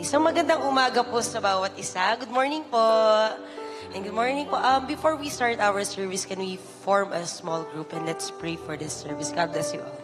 Isang magandang umaga po sa bawat isa. Good morning po. And good morning po. Before we start our service, can we form a small group and let's pray for this service. God bless you all.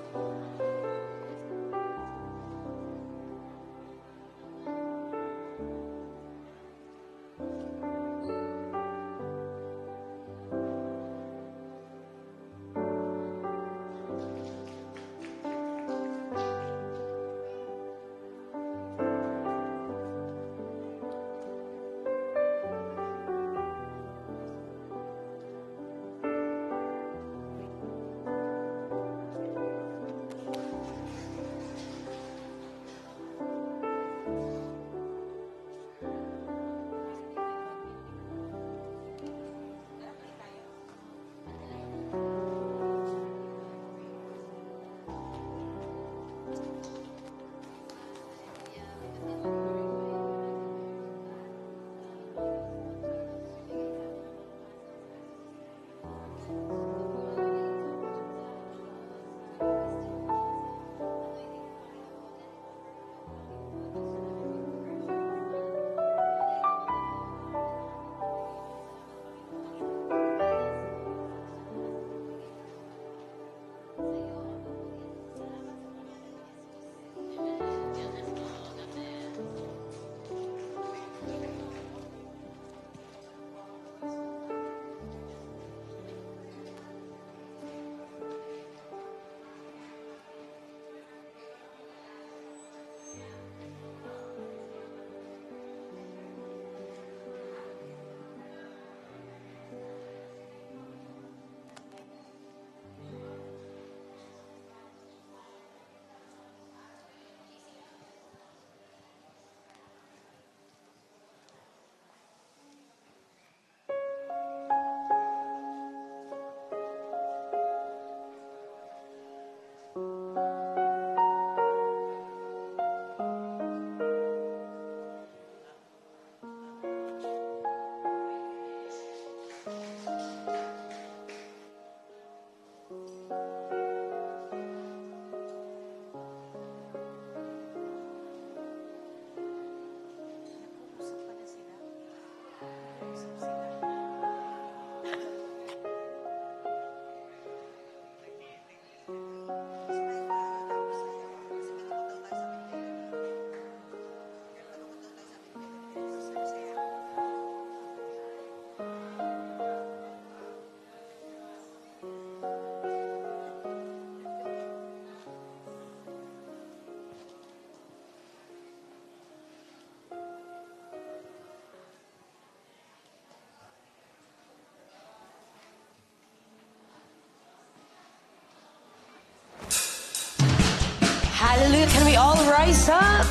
Hallelujah. Can we all rise up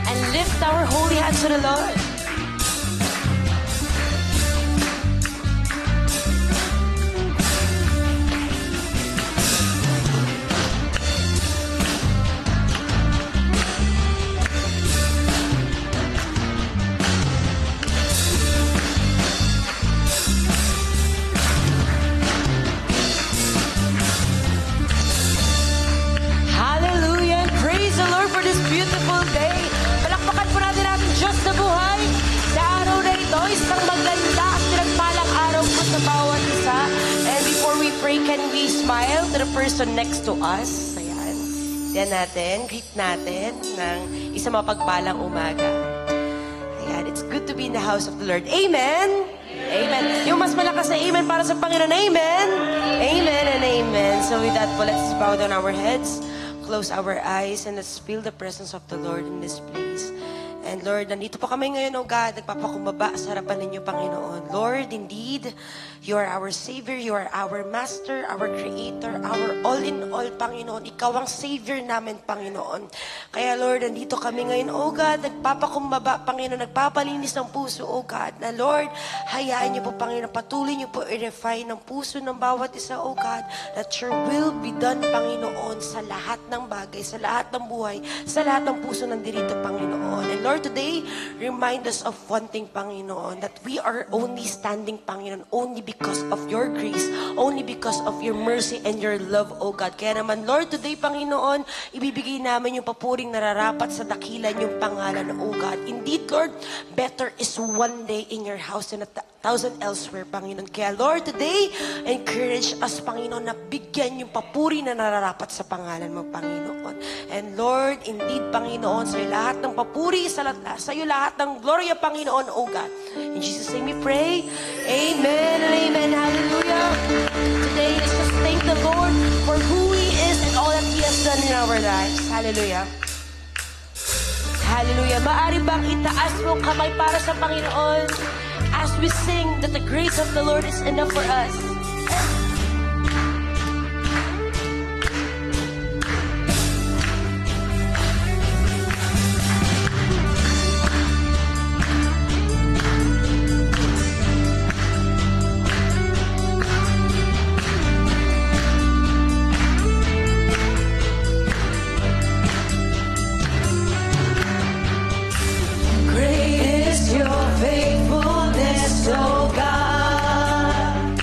and lift our holy hands to the Lord? Beautiful day. Palakpakan po natin ang Diyos na buhay sa araw na ito. Isang maganda at pinagpalang araw po sa bawat isa. And before we pray, can we smile to the person next to us? Ayan. Yan natin. Greet natin ng isang mapagpalang umaga. Ayan. It's good to be in the house of the Lord. Amen? Amen. Yung mas malakas na amen para sa Panginoon. Amen? Amen and amen. So with that po, let's bow down our heads. Close our eyes and let's feel the presence of the Lord in this place. And Lord, nandito po kami ngayon, O God, nagpapakumbaba sa harapan ninyo, Panginoon. Lord, indeed, you are our Savior, you are our Master, our Creator, our all-in-all, Panginoon. Ikaw ang Savior namin, Panginoon. Kaya Lord, nandito kami ngayon, O God, nagpapakumbaba, Panginoon, nagpapalinis ng puso, O God, na Lord, hayaan niyo po, Panginoon, patuloy niyo po i-refine ng puso ng bawat isa, O God, that your will be done, Panginoon, sa lahat ng bagay, sa lahat ng buhay, sa lahat ng puso ng dirito, Panginoon. And Lord, Lord, today, remind us of one thing, Panginoon, that we are only standing, Panginoon, only because of your grace, only because of your mercy and your love, O God. Kaya naman, Lord, today, Panginoon, ibibigay namin yung papuring nararapat sa dakilan yung pangalan, O God. Indeed, Lord, better is one day in your house than 1,000 elsewhere, Panginoon. Kaya, Lord, today, encourage us, Panginoon, na bigyan yung papuri na nararapat sa pangalan mo, Panginoon. And Lord, indeed, Panginoon, sa'yo lahat ng papuri, sa'yo lahat ng gloria, Panginoon, O God. In Jesus' name we pray. Amen and amen. Hallelujah. Today, let's just thank the Lord for who He is and all that He has done in our lives. Hallelujah. Hallelujah. Maari bang itaas mo kamay para sa Panginoon as we sing that the grace of the Lord is enough for us? Great is your faithfulness, O God.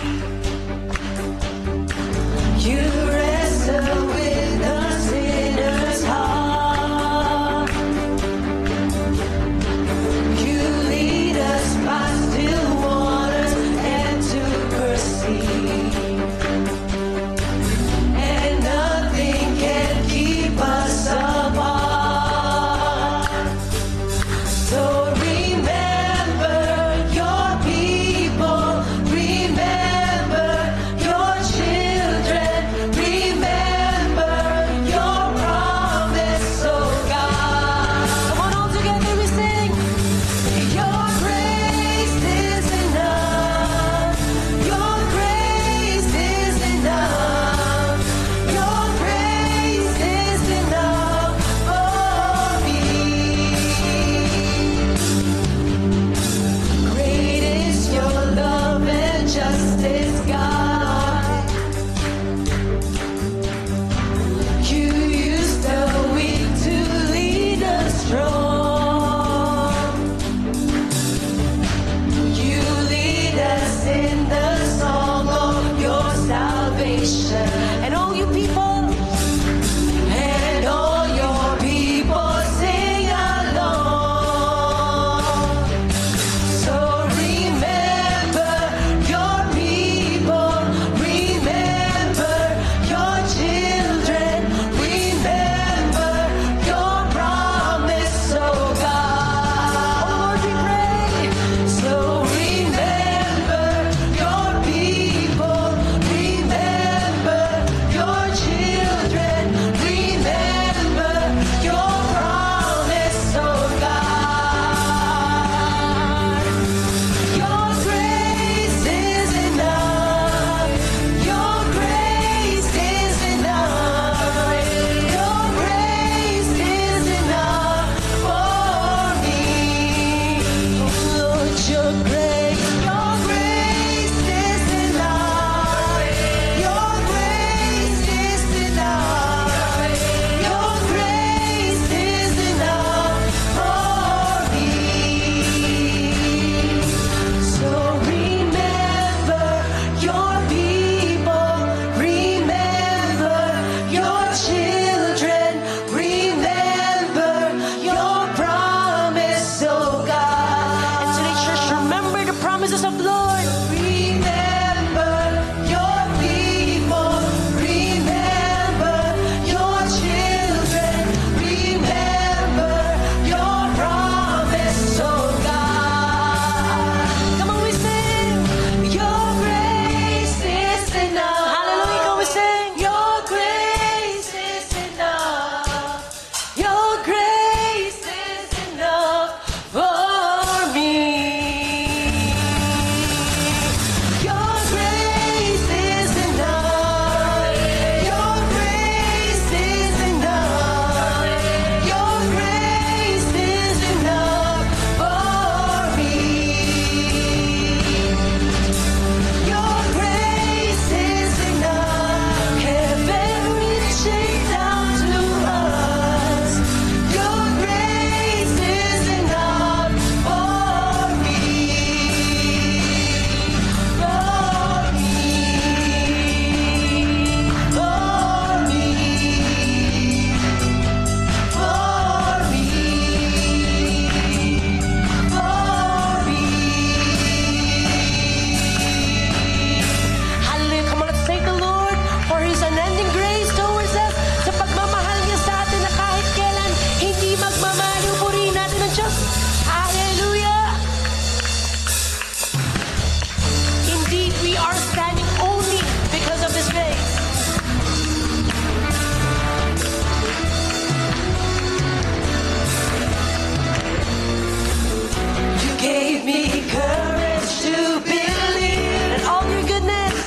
courage to believe in all your goodness.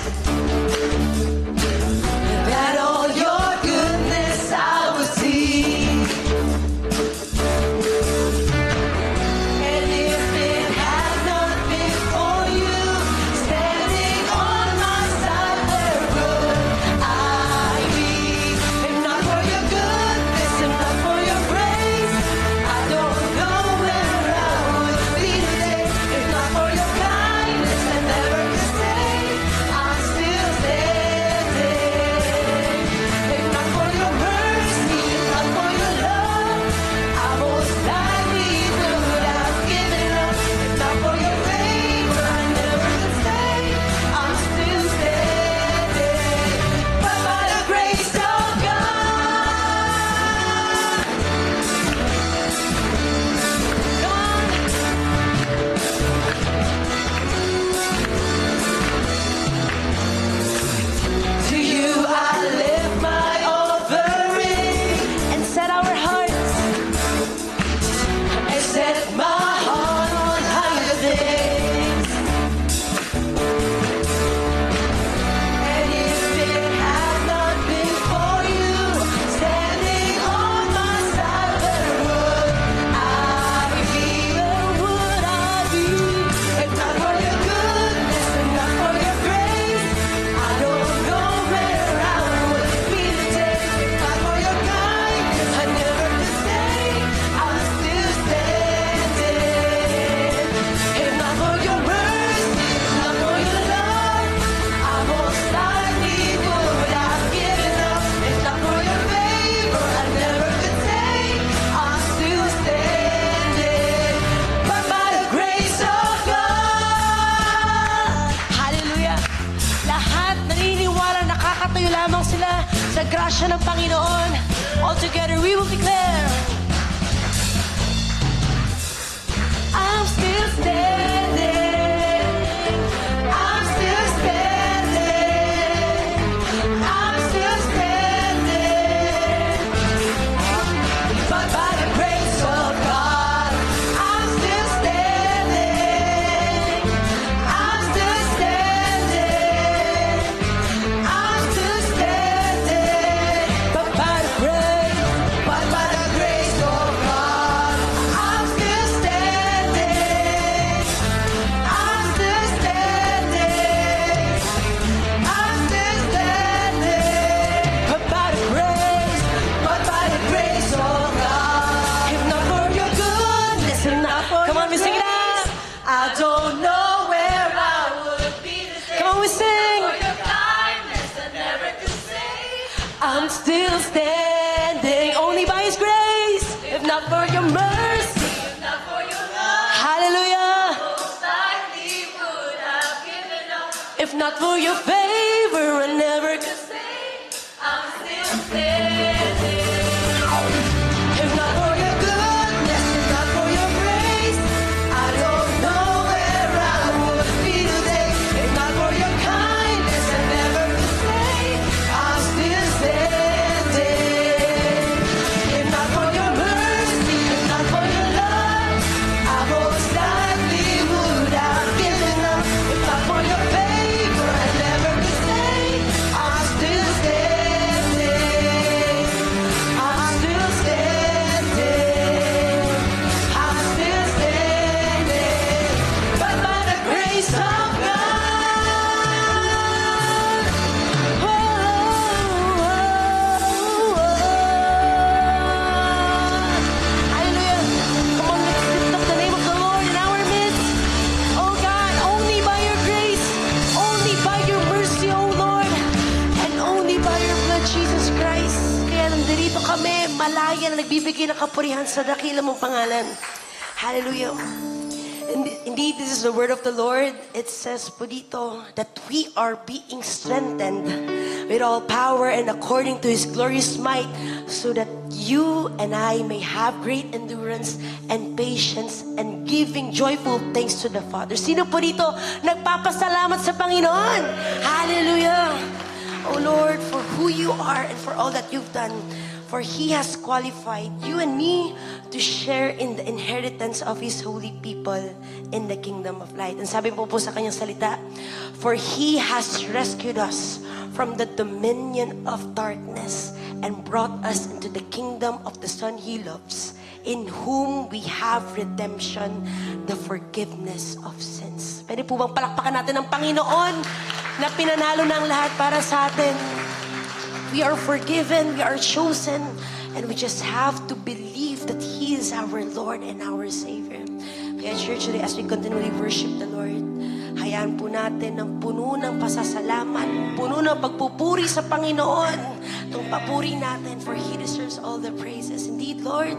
That all your goodness I will see. And if it had not been for you standing on my side, where would I be? If not for your goodness, if not for your grace, I don't know where I would be today. If not for your kindness, I never could say I'm still standing. If not for your mercy, if not for your love, I most likely would have given up. If not for your favor, I never could say I'm still standing. But by the grace of God, come on. To you I lift my offering and set our hearts and set my heart on higher things. And if it had not been for you standing on my side, where would I be? Where would I be? If not for your goodness, if not for your grace, I don't know where I would be today. If not for your kindness, I never could say I'm still standing. If not for your mercy, if not for your love, I most likely would have given up. If not for your favor, I never could say I'm still standing. But by the grace of God, hallelujah. Lahat naniniwala nakakatayo lamang sila sa grasya ng Panginoon. All together we will declare, I'm still standing. I'm still standing. I'm still standing. But by the grace of God, I'm still standing. I'm still standing. I'm still standing. But by the grace of God, I'm still standing. I'm still standing. I'm still standing. But by the grace of God, if not for your goodness, if not for come on, we sing it out. I don't know where I would be today. Come on, we sing. For your kindness, I never could say I'm still standing only by His grace. If not for your mercy, if not for your love, hallelujah. Most likely would have given up. If not for your favor, I never could say I'm still standing. If not for your goodness, if not for your grace, I don't know where I would be today. If not for your kindness, I never could say I'm still standing. If not for your mercy, if not for your love, I most likely would have given up. If not for your favor, I never could say I'm still standing. I'm still standing. I'm still standing. But by the grace of God. Oh, hallelujah. Come on, let's lift up the name of the Lord in our midst. Oh God, only by your grace, only by your mercy, oh Lord, and only by your blood, Jesus Christ. Kaya nandito kami, malaya na nagbibigay ng kapurihan sa dakila mong pangalan. Hallelujah. Indeed, this is the word of the Lord. It says po dito that we are being strengthened with all power and according to His glorious might, so that you and I may have great endurance and patience and giving joyful thanks to the Father. Sino po dito nagpapasalamat sa Panginoon? Hallelujah! Oh Lord, for who you are and for all that you've done For He has qualified you and me to share in the inheritance of His holy people in the kingdom of light. And sabi po sa kanyang salita, for He has rescued us from the dominion of darkness and brought us into the kingdom of the Son He loves, in whom we have redemption, the forgiveness of sins. Pwede po bang palakpakan natin ang Panginoon na pinanalo na ang lahat para sa atin? We are forgiven, we are chosen, and we just have to believe that He is our Lord and our Savior. Kaya church, today as we continually worship the Lord, hayaan po natin ng puno ng pasasalamat, puno ng pagpupuri sa Panginoon. Itong papuri natin, for He deserves all the praises. Indeed, Lord,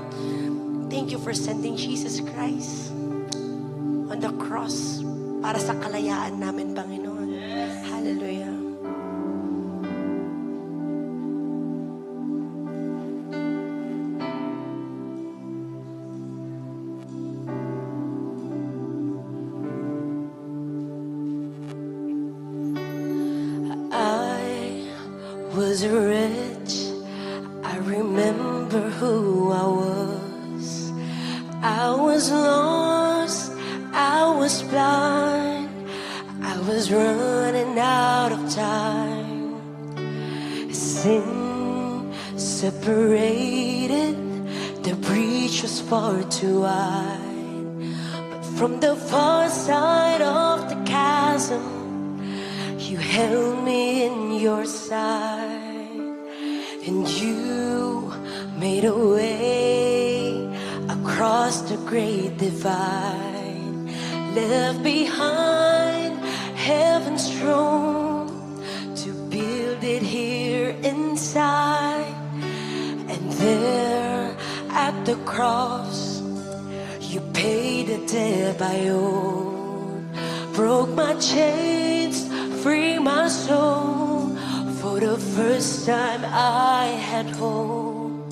thank you for sending Jesus Christ on the cross para sa kalayaan namin, Panginoon. Hallelujah. Was rich, I remember who I was lost, I was blind, I was running out of time. Sin separated, the breach was far too wide, but from the far side of the chasm, you held me in your side, and you made a way across the great divide, left behind heaven's throne to build it here inside. And there at the cross, you paid the debt I owed, broke my chains, free my soul. For the first time I had hope.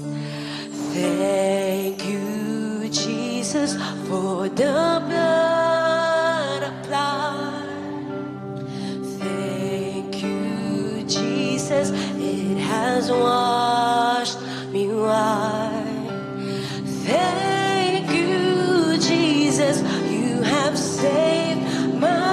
Thank you, Jesus, for the blood applied. Thank you, Jesus, it has washed me white. Thank you, Jesus, you have saved my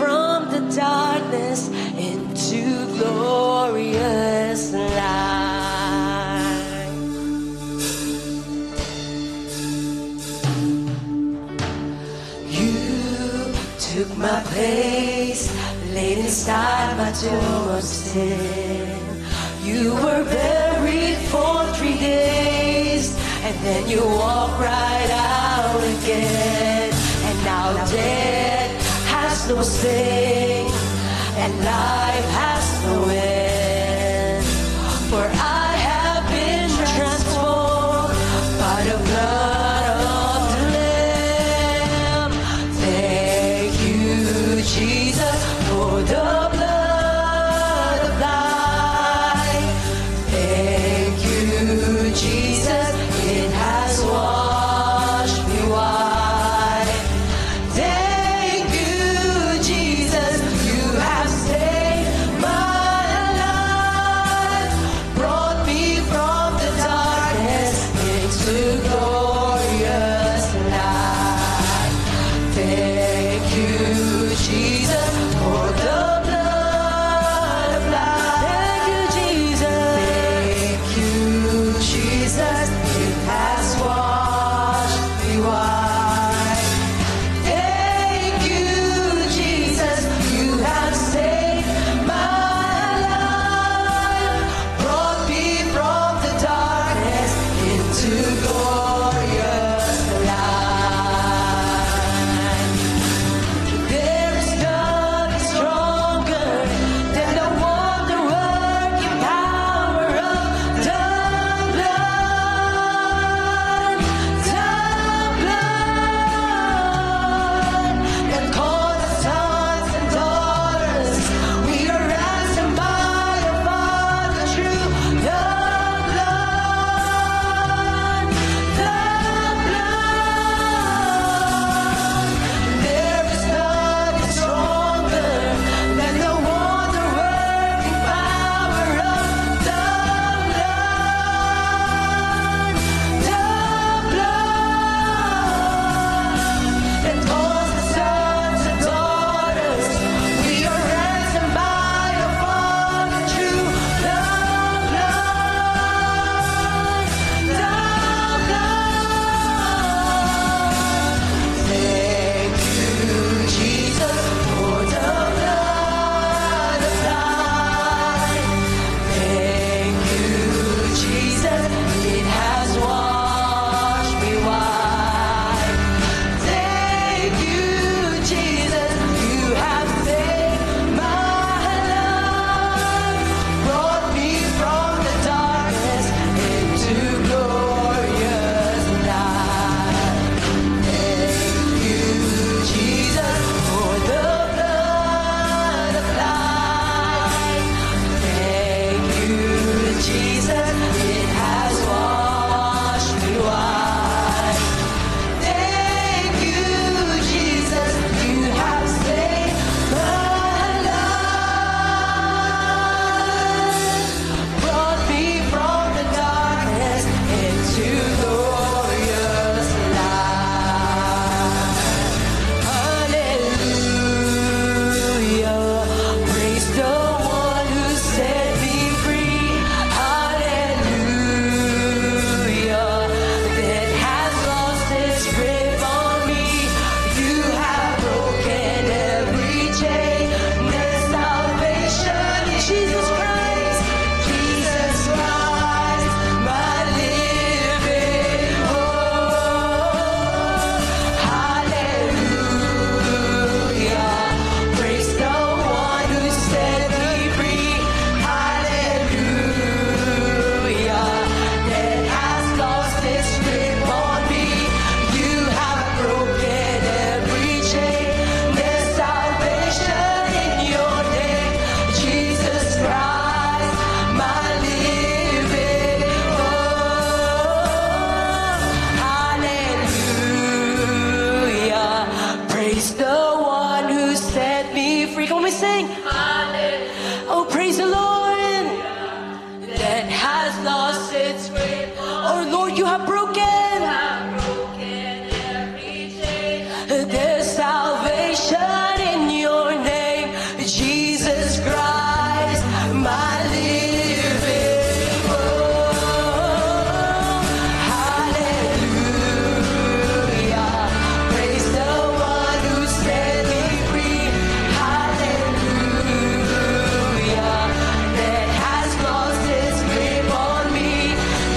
from the darkness into glorious light. You took my place, laid inside my tomb of sin. You were buried for 3 days, and then you walked right out again. And now dead has no sting, and life has no end. For I have been transformed by the blood of the Lamb. Thank you, Jesus, for the blood of life. Thank you, Jesus, it has washed me white. Thank you, Jesus, you have saved my sing. Oh, praise the Lord. That has lost its grip. Oh, Lord, you have broken. There's salvation in your name, Jesus Christ, my living hope. Hallelujah. Praise the one who set me free. Hallelujah. That has lost its grip on me.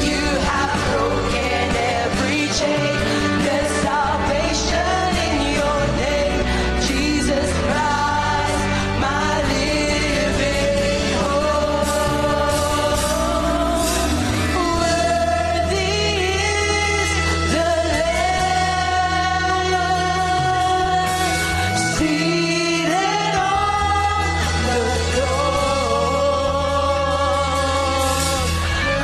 You have broken every chain. There's salvation in your name, Jesus Christ, my living hope. Worthy is the Lamb seated on the throne.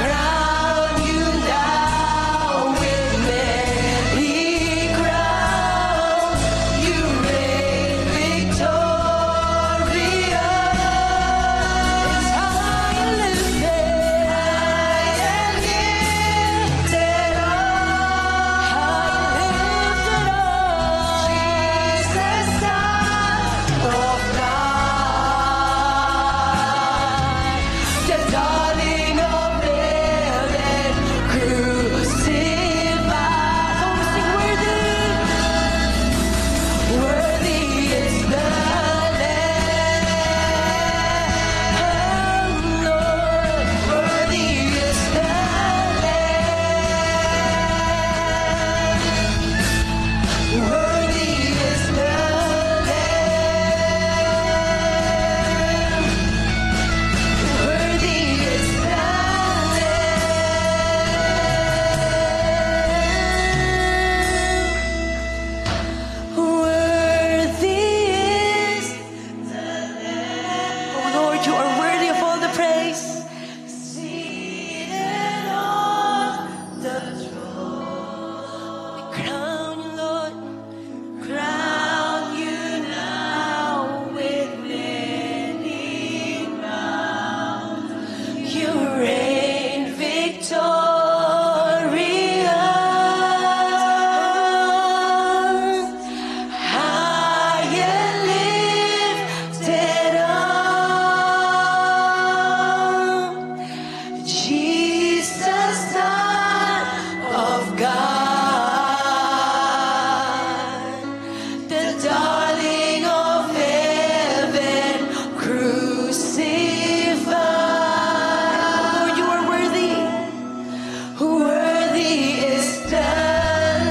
Crown you now with many crowns. You reign victorious. High and lifted up, Jesus, Son of God, the darling of heaven, crucified. Oh, sing worthy is the Lamb, Lord. Worthy is the Lamb. Worthy is the Lamb. Worthy is the Lamb. Worthy is the Lamb. Oh Lord, you are worthy of all the praise. Seated on the throne. We crown you, Lord. Crown you now with many crowns. You reign victorious. High and lifted up. Jesus, Son of God, the darling of heaven, crucified. Lord, you are worthy. Worthy is the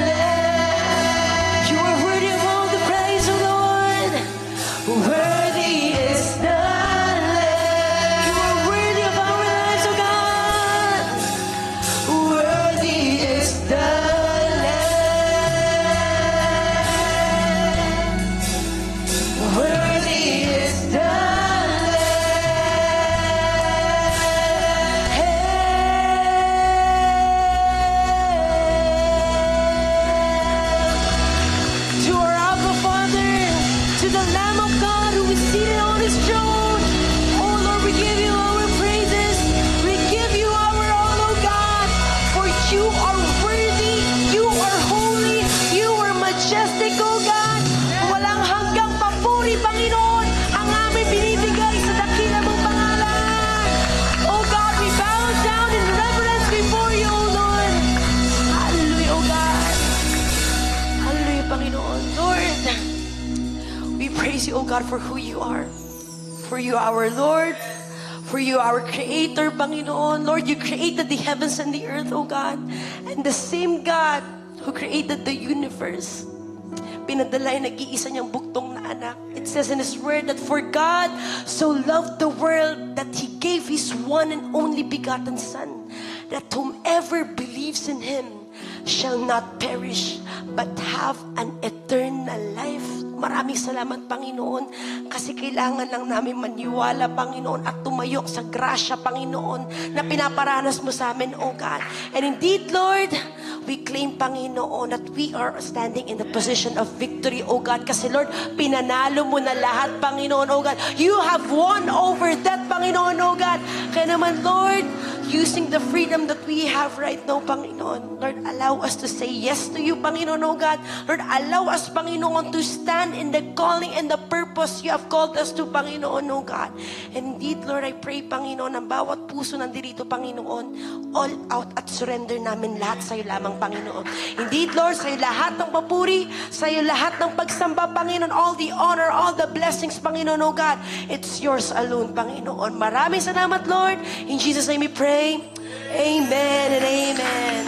Lamb. You are worthy of all the praise, O Lord. Worthy is the Lamb. You are worthy of our lives, O God. Worthy is the Lamb. Worthy is the Lamb. To our Abba Father, to the Lamb of God who is seated on his throne. Oh Lord, we give you our praises. We give you our all, oh God. For you are worthy, you are holy, you are majestic, oh God. Walang hanggang papuri, Panginoon, ang aming binibigay sa dakila mong pangalan. Oh God, we bow down in reverence before you, oh Lord. Hallelujah, oh God. Hallelujah, Panginoon. Lord, we praise you, oh God, for who you are. For you, our Lord. For you, our Creator, Panginoon. Lord, you created the heavens and the earth, oh God. And the same God who created the universe, pinadala yung nag-iisa niyang buktong na anak. It says in His Word that for God so loved the world that He gave His one and only begotten Son, that whomever believes in Him shall not perish, but have an eternal life. Maraming salamat, Panginoon, kasi kailangan lang namin maniwala, Panginoon, at tumayo sa grasya, Panginoon, na pinaparanas mo sa amin, oh God. And indeed, Lord, we claim, Panginoon, that we are standing in the position of victory, oh God. Kasi Lord, pinanalo mo na lahat, Panginoon, oh God. You have won over that, Panginoon, oh God. Kaya naman, Lord, using the freedom that we have right now, Panginoon, Lord, allow us to say yes to you, Panginoon, oh God. Lord, allow us, Panginoon, to stand in the calling and the purpose you have called us to, Panginoon, oh God. And indeed, Lord, I pray, Panginoon, ang bawat puso nandito, Panginoon, all out at surrender namin lahat sa'yo lamang, Panginoon. Indeed, Lord, sa'yo lahat ng papuri, sa'yo lahat ng pagsamba, Panginoon, all the honor, all the blessings, Panginoon, oh God, it's yours alone, Panginoon. Maraming salamat, Lord. In Jesus' name we pray. Amen and amen.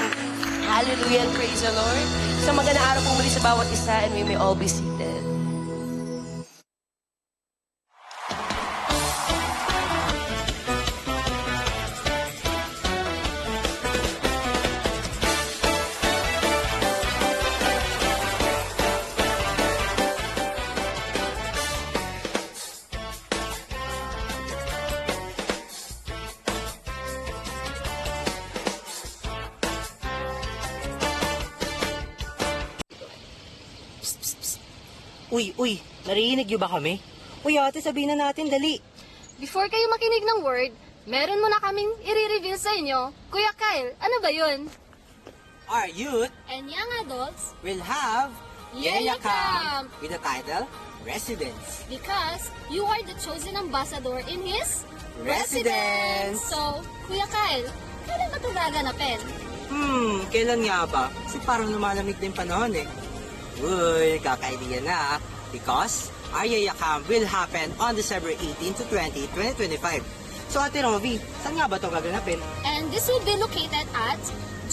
Hallelujah and praise the Lord. So magandang araw po muli sa bawat isa, and we may all be seated. Uy, narinig niyo ba kami? Uy, ate, sabihin na natin, dali. Before kayo makinig ng word, meron muna kaming i-reveal sa inyo. Kuya Kyle, ano ba yun? Our youth And young adults, will have Yaya Camp with the title Residence. because you are the chosen ambassador in His Residence. So, Kuya Kyle, kailan ba ito gaganapin? Kailan nga ba? Kasi parang lumalamig din panahon eh. Uy, kaka-idea na. Because our Yaya Camp will happen on December 18 to 20, 2025. So Ate Rovi, saan nga ba ito gaganapin? And this will be located at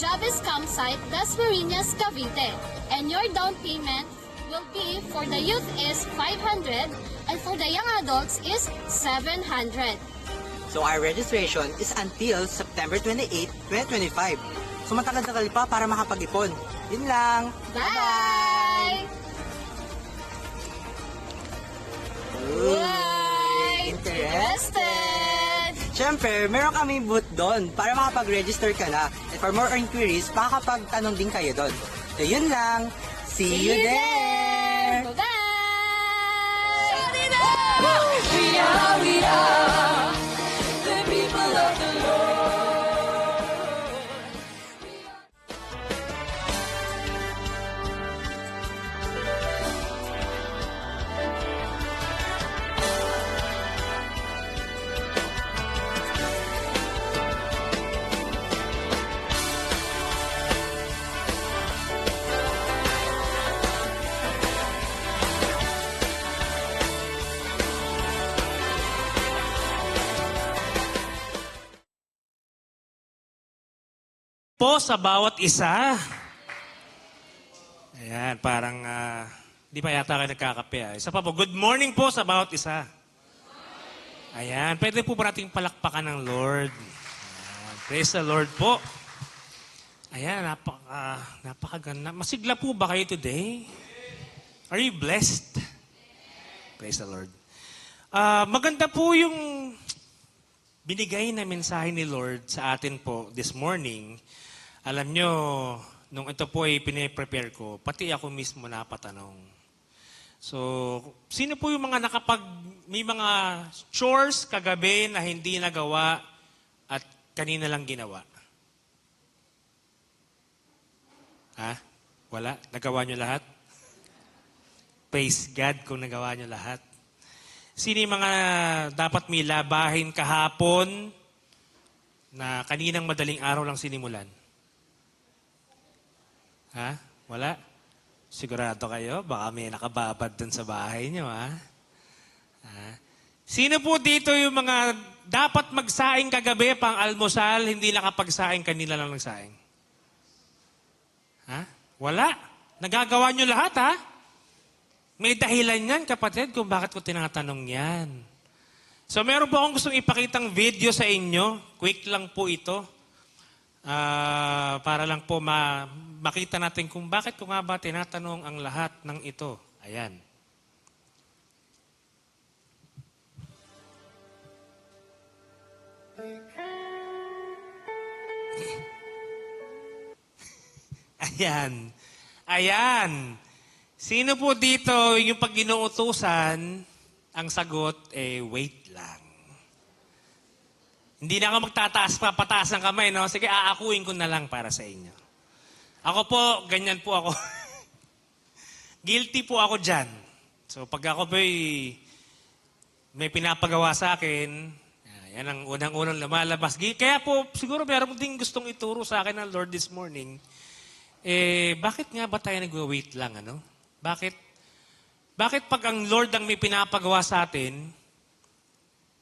Javis Campsite, Dasmariñas, Cavite. And your down payment will be for the youth is 500 and for the young adults is 700. So our registration is until September 28, 2025. So matagal-tagal pa para makapag-ipon. Yun lang. Bye! Uy! Interested? Siyempre, meron kami booth doon para makapag-register ka na. And for more inquiries, makakapagtanong din kayo doon. So yun lang. See you there! Bye-bye! We are the people of the Lord. Po sa bawat isa. Ayan, parang di pa yata kayo nagkakape. Isa pa po, good morning po sa bawat isa. Ayan, pwede po ba nating palakpakan ng Lord? Ayan, praise the Lord po. Ayan, napakaganda. Masigla po ba kayo today? Are you blessed? Praise the Lord. Maganda po yung binigay na mensahe ni Lord sa atin po this morning. Alam nyo, nung ito po ay piniprepare ko, pati ako mismo napatanong. So, sino po yung mga may mga chores kagabi na hindi nagawa at kanina lang ginawa? Ha? Wala? Nagawa nyo lahat? Praise God kung nagawa nyo lahat. Sino yung mga dapat may labahin kahapon na kaninang madaling araw lang sinimulan? Ha? Wala? Sigurado kayo? Baka may nakababad dun sa bahay nyo, ha? Sino po dito yung mga dapat magsaing kagabi pang almusal, hindi nakapagsaing, kanila lang nagsaing? Ha? Wala? Nagagawa nyo lahat, ha? May dahilan yan, kapatid, kung bakit ko tinatanong yan. So, meron po akong gustong ipakitang video sa inyo. Quick lang po ito. Para lang po makita natin kung bakit ko nga ba tinatanong ang lahat ng ito. Ayan. Ayan. Ayan. Sino po dito yung pag inuutusan, ang sagot, wait lang. Hindi na ako pataas ng kamay, no? Sige, aakuin ko na lang para sa inyo. Ako po, ganyan po ako. Guilty po ako dyan. So, pag ako may pinapagawa sa akin, yan ang unang-unang lumalabas. Kaya po, siguro meron din gustong ituro sa akin ng Lord this morning. Bakit nga ba tayo nag-wait lang, ano? Bakit pag ang Lord ang may pinapagawa sa atin,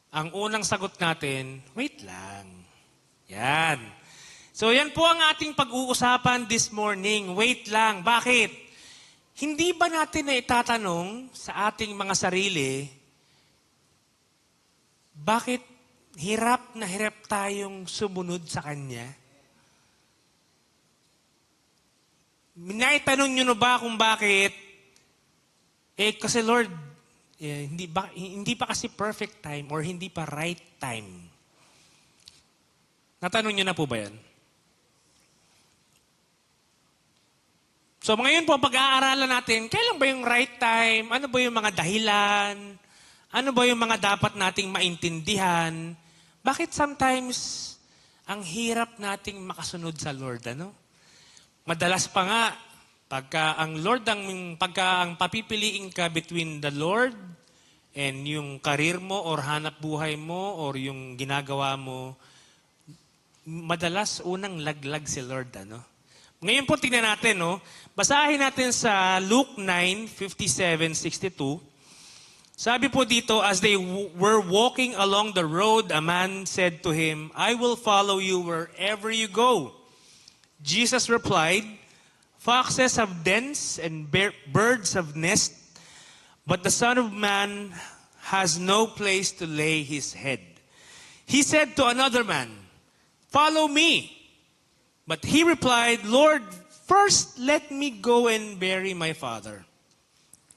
ang unang sagot natin, wait lang. Yan. So yan po ang ating pag-uusapan this morning. Wait lang. Bakit? Hindi ba natin na itatanong sa ating mga sarili, bakit hirap na hirap tayong sumunod sa Kanya? Naitanong nyo na ba kung bakit? Kasi Lord, hindi pa kasi perfect time or hindi pa right time. Natanong nyo na po ba yan? So ngayon po, pag-aaralan natin, kailan ba yung right time? Ano ba yung mga dahilan? Ano ba yung mga dapat nating maintindihan? Bakit sometimes ang hirap nating makasunod sa Lord, ano? Madalas pa nga, pagka ang papipiliin ka between the Lord and yung karir mo or hanap buhay mo or yung ginagawa mo, madalas unang laglag si Lord, ano? Ngayon po tingnan natin, no? Basahin natin sa Luke 9:57-62. Sabi po dito, as they were walking along the road, a man said to him, I will follow you wherever you go. Jesus replied, foxes have dens and birds have nests, but the Son of Man has no place to lay his head. He said to another man, follow me. But he replied, Lord, first let me go and bury my father.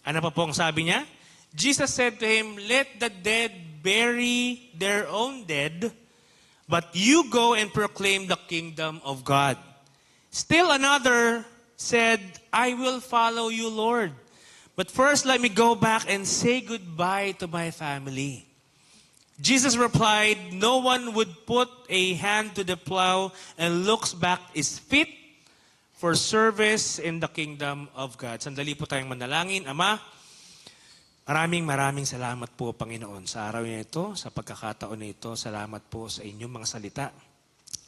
Ano pa po ang sabi niya? Jesus said to him, let the dead bury their own dead, but you go and proclaim the kingdom of God. Still another said, I will follow you, Lord. But first let me go back and say goodbye to my family. Jesus replied, no one would put a hand to the plow and looks back is fit for service in the kingdom of God. Sandali po tayong manalangin. Ama, maraming salamat po, Panginoon, sa araw na ito, sa pagkakataon na ito. Salamat po sa inyong mga salita.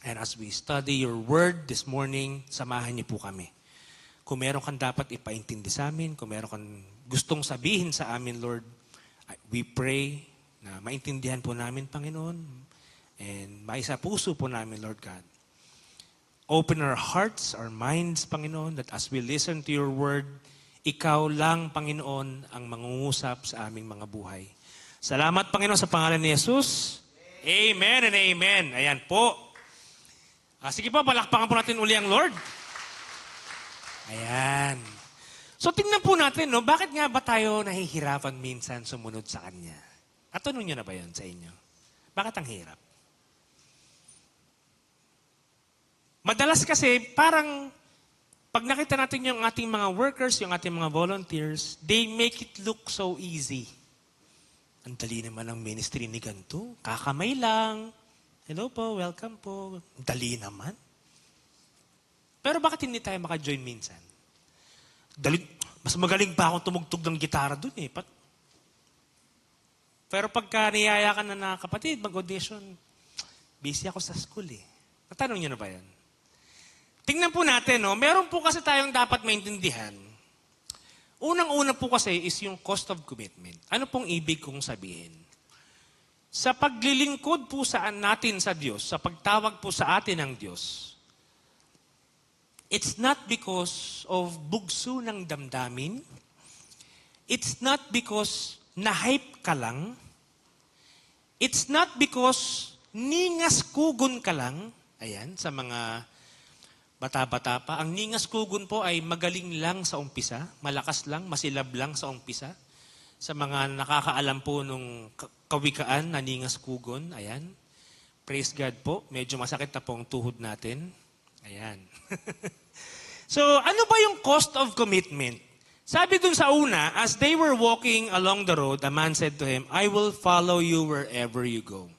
And as we study your word this morning, samahan niyo po kami. Kung meron kang dapat ipaintindi sa amin, kung meron kang gustong sabihin sa amin, Lord, we pray na maintindihan po namin, Panginoon, and maisa puso po namin, Lord God. Open our hearts, our minds, Panginoon, that as we listen to your word, ikaw lang, Panginoon, ang mangungusap sa aming mga buhay. Salamat, Panginoon, sa pangalan ni Jesus. Amen and amen. Ayan po. Sige po, palakpakan po natin uli ang Lord. Ayan. So tingnan po natin, no, bakit nga ba tayo nahihirapan minsan sumunod sa Kanya? Natanong nyo na ba yun sa inyo? Bakit ang hirap? Madalas kasi parang pag nakita natin yung ating mga workers, yung ating mga volunteers, they make it look so easy. Ang dali naman ang ministry ni ganito. Kakamay lang. Hello po, welcome po. Dali naman. Pero bakit hindi tayo maka-join minsan? Mas magaling pa akong tumugtog ng gitara dun eh. Pero pagka niyaya ka na kapatid, mag-audition, busy ako sa school eh. Natanong niyo na ba yan? Tingnan po natin, no? Meron po kasi tayong dapat maintindihan. Unang-una po kasi is yung cost of commitment. Ano pong ibig kong sabihin? Sa paglilingkod po natin sa Diyos, sa pagtawag po sa atin ng Diyos, it's not because of bugso ng damdamin. It's not because na-hype ka lang. It's not because ningas kugon ka lang. Ayan, sa mga bata-bata pa. Ang ningas kugon po ay magaling lang sa umpisa, malakas lang, masilab lang sa umpisa. Sa mga nakakaalam po nung kawikaan na ningas kugon, ayan. Praise God po. Medyo masakit na po ang tuhod natin. Ayan. So, ano ba yung cost of commitment? Sabi dun sa una, as they were walking along the road, a man said to him, I will follow you wherever you go.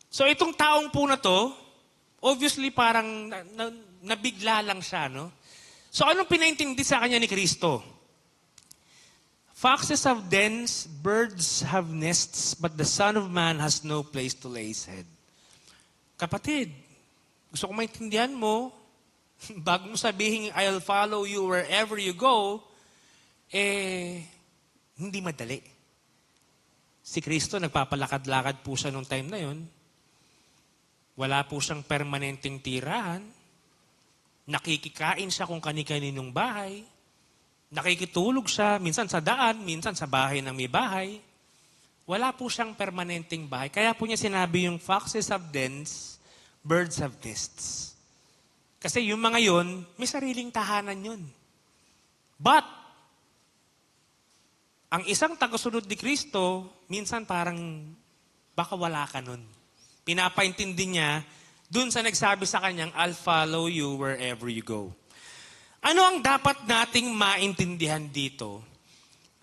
So, itong taong po na to, obviously parang nabigla lang siya, no? So, anong pinaintindi sa kanya ni Kristo? Foxes have dens, birds have nests, but the Son of Man has no place to lay his head. Kapatid, gusto ko maintindihan mo, bago mo sabihin, I'll follow you wherever you go, hindi madali. Si Kristo, nagpapalakad-lakad po siya nung time na yon. Wala po siyang permanenteng tirahan. Nakikikain siya kung kani-kaninong bahay. Nakikitulog siya, minsan sa daan, minsan sa bahay ng may bahay. Wala po siyang permanenteng bahay. Kaya po niya sinabi yung foxes have dens, birds have nests. Kasi yung mga yon, may sariling tahanan yun. But, ang isang tagasunod ni Kristo, minsan parang baka wala ka nun. Pinapaintindi niya, dun sa nagsabi sa kanyang, I'll follow you wherever you go. Ano ang dapat nating maintindihan dito?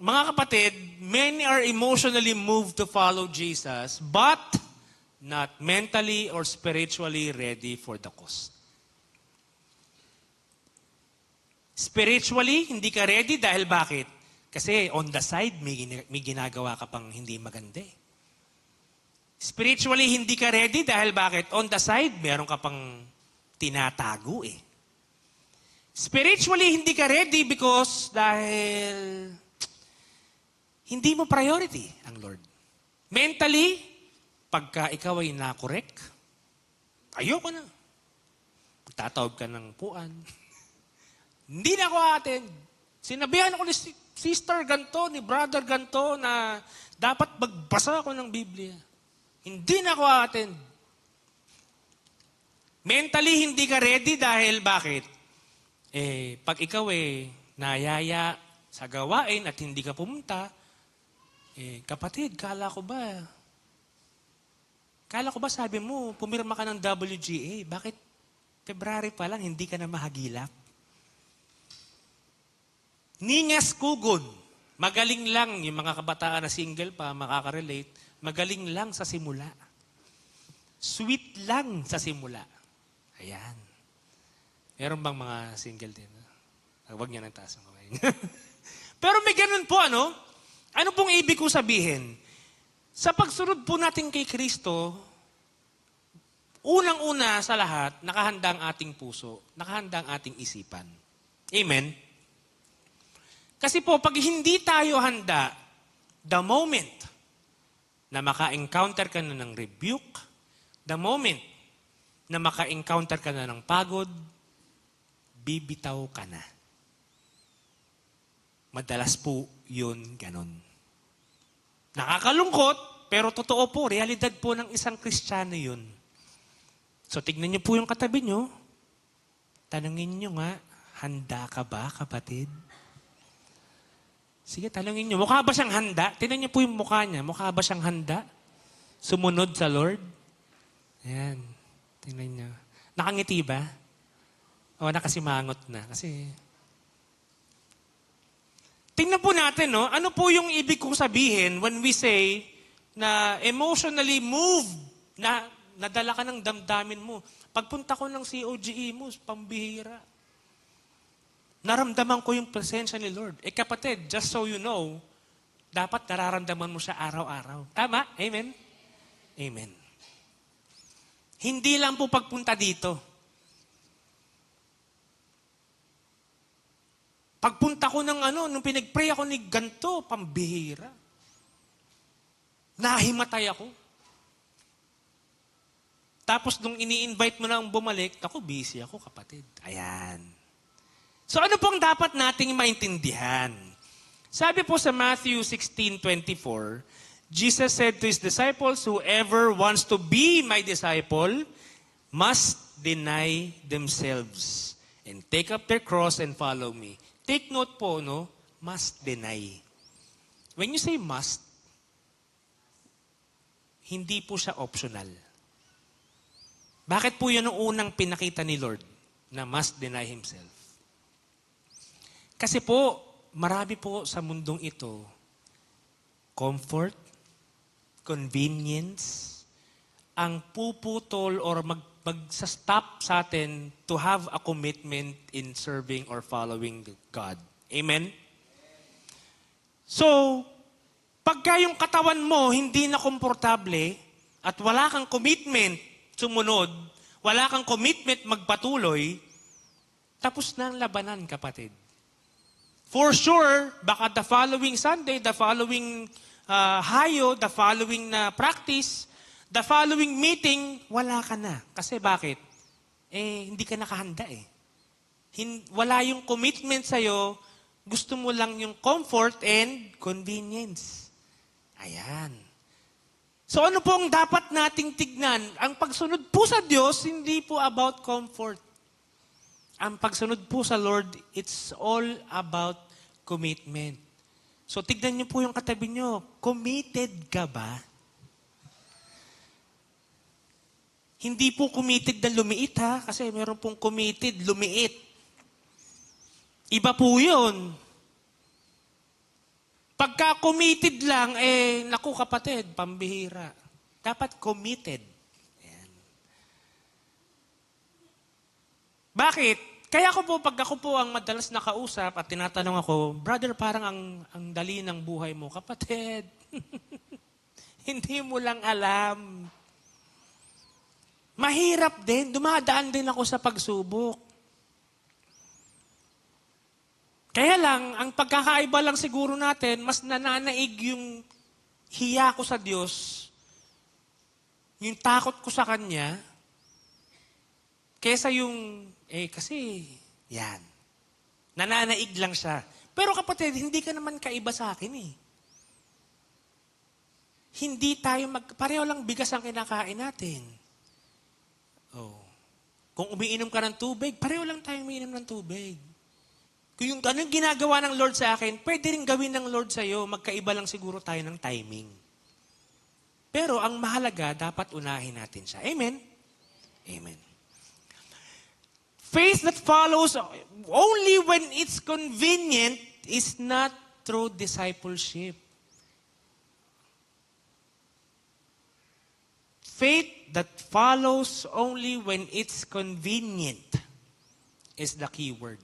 Mga kapatid, many are emotionally moved to follow Jesus, but not mentally or spiritually ready for the cost. Spiritually, hindi ka ready dahil bakit? Kasi on the side, may ginagawa ka pang hindi maganda. Spiritually, hindi ka ready dahil bakit? On the side, meron ka pang tinatago eh. Spiritually, hindi ka ready because dahil hindi mo priority ang Lord. Mentally, pagka ikaw ay na-correct, ayoko na. Tatawag ka ng puan. Hindi na ako attend. Sinabihan ako ni sister ganto, ni brother ganto na dapat magbasa ako ng Biblia. Hindi na ako attend. Mentally, hindi ka ready dahil bakit? Pag ikaw nayaya sa gawain at hindi ka pumunta, kapatid, kala ko ba sabi mo, pumirma ka ng WGA, bakit February pa lang, hindi ka na mahagilap? Ningas kugon, magaling lang, yung mga kabataan na single pa, makaka-relate, magaling lang sa simula. Sweet lang sa simula. Ayan. Meron bang mga single din? Huwag niya nang taas ang kamay. Pero may ganun po, ano? Ano pong ibig ko sabihin? Sa pagsunod po natin kay Kristo, unang-una sa lahat, nakahanda ang ating puso, nakahanda ang ating isipan. Amen? Kasi po, pag hindi tayo handa, the moment na maka-encounter ka na ng rebuke, the moment na maka-encounter ka na ng pagod, bibitaw ka na. Madalas po yun ganon. Nakakalungkot, pero totoo po, realidad po ng isang Kristiyano yun. So tignan niyo po yung katabi niyo, tanungin niyo nga, handa ka ba, kapatid? Sige, tanungin niyo, mukha ba siyang handa? Tignan niyo po yung mukha niya, mukha ba siyang handa? Sumunod sa Lord? Ayan, tignan niyo. Nakangiti ba? O, nakasimangot na. Kasi, tingnan po natin, no? Ano po yung ibig kong sabihin when we say na emotionally moved, na nadala ka ng damdamin mo. Pagpunta ko ng COGE mo, pambihira. Naramdaman ko yung presensya ni Lord. Kapatid, just so you know, dapat nararamdaman mo siya araw-araw. Tama? Amen? Amen. Hindi lang po pagpunta dito. Pagpunta ko ng nung pinag-pray ako ni ganto, pambihira. Nahimatay ako. Tapos nung ini-invite mo na ang bumalik, ako busy ako, kapatid. Ayan. So ano pong dapat nating maintindihan? Sabi po sa Matthew 16:24, Jesus said to His disciples, whoever wants to be my disciple must deny themselves and take up their cross and follow me. Take note po, no? Must deny. When you say must, hindi po siya optional. Bakit po yun ang unang pinakita ni Lord na must deny himself? Kasi po, marami po sa mundong ito, comfort, convenience, ang puputol or mag-stop sa atin to have a commitment in serving or following God. Amen? So, pagka yung katawan mo hindi na komportable at wala kang commitment sumunod, wala kang commitment magpatuloy, tapos na ang labanan, kapatid. For sure, baka the following Sunday, the following hayo, the following na practice, the following meeting, wala ka na. Kasi bakit? Hindi ka nakahanda eh. Wala yung commitment sa'yo, gusto mo lang yung comfort and convenience. Ayan. So ano po ang dapat nating tignan? Ang pagsunod po sa Diyos, hindi po about comfort. Ang pagsunod po sa Lord, it's all about commitment. So tignan niyo po yung katabi niyo. Committed ka ba? Hindi po committed na lumiit ha, kasi meron pong committed, lumiit. Iba po yun. Pagka committed lang, naku kapatid, pambihira. Dapat committed. Ayan. Bakit? Kaya pag ako po ang madalas nakausap at tinatanong ako, brother, parang ang dali ng buhay mo. Kapatid, hindi mo lang alam. Mahirap din. Dumadaan din ako sa pagsubok. Kaya lang, ang pagkakaiba lang siguro natin, mas nananaig yung hiya ko sa Diyos, yung takot ko sa Kanya, kesa yung, kasi, yan. Nananaig lang siya. Pero kapatid, hindi ka naman kaiba sa akin eh. Hindi tayo pareho lang bigas ang kinakain natin. Oh. Kung umiinom ka ng tubig, pareho lang tayo umiinom ng tubig. Kung yung anong ginagawa ng Lord sa akin, pwede rin gawin ng Lord sa iyo, magkaiba lang siguro tayo ng timing. Pero ang mahalaga, dapat unahin natin siya. Amen? Amen. Faith that follows only when it's convenient is not true discipleship. Faith that follows only when it's convenient is the key word.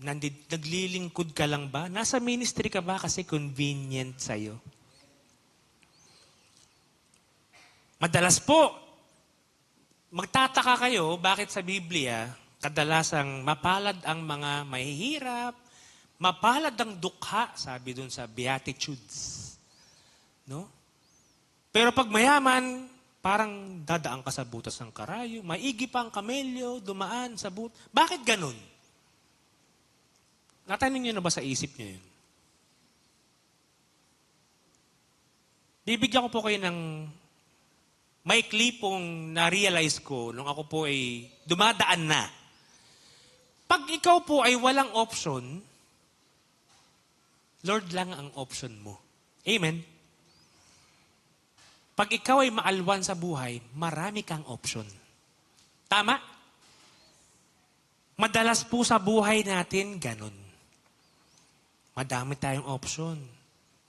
Naglilingkod ka lang ba? Nasa ministry ka ba kasi convenient sa'yo? Madalas po, magtataka kayo bakit sa Biblia, kadalasang mapalad ang mga mahihirap, mapalad ang dukha, sabi dun sa Beatitudes. No? Pero pag mayaman, parang dadaan ka sa butas ng karayo, maigi pa ang kamelyo, dumaan sa butas. Bakit ganun? Natanong niyo na ba sa isip niyo yun? Bibigyan ko po kayo ng maikli pong na-realize ko nung ako po ay dumadaan na. Pag ikaw po ay walang option, Lord lang ang option mo. Amen? Pag ikaw ay maalwan sa buhay, marami kang option. Tama? Madalas po sa buhay natin, ganun. Madami tayong option.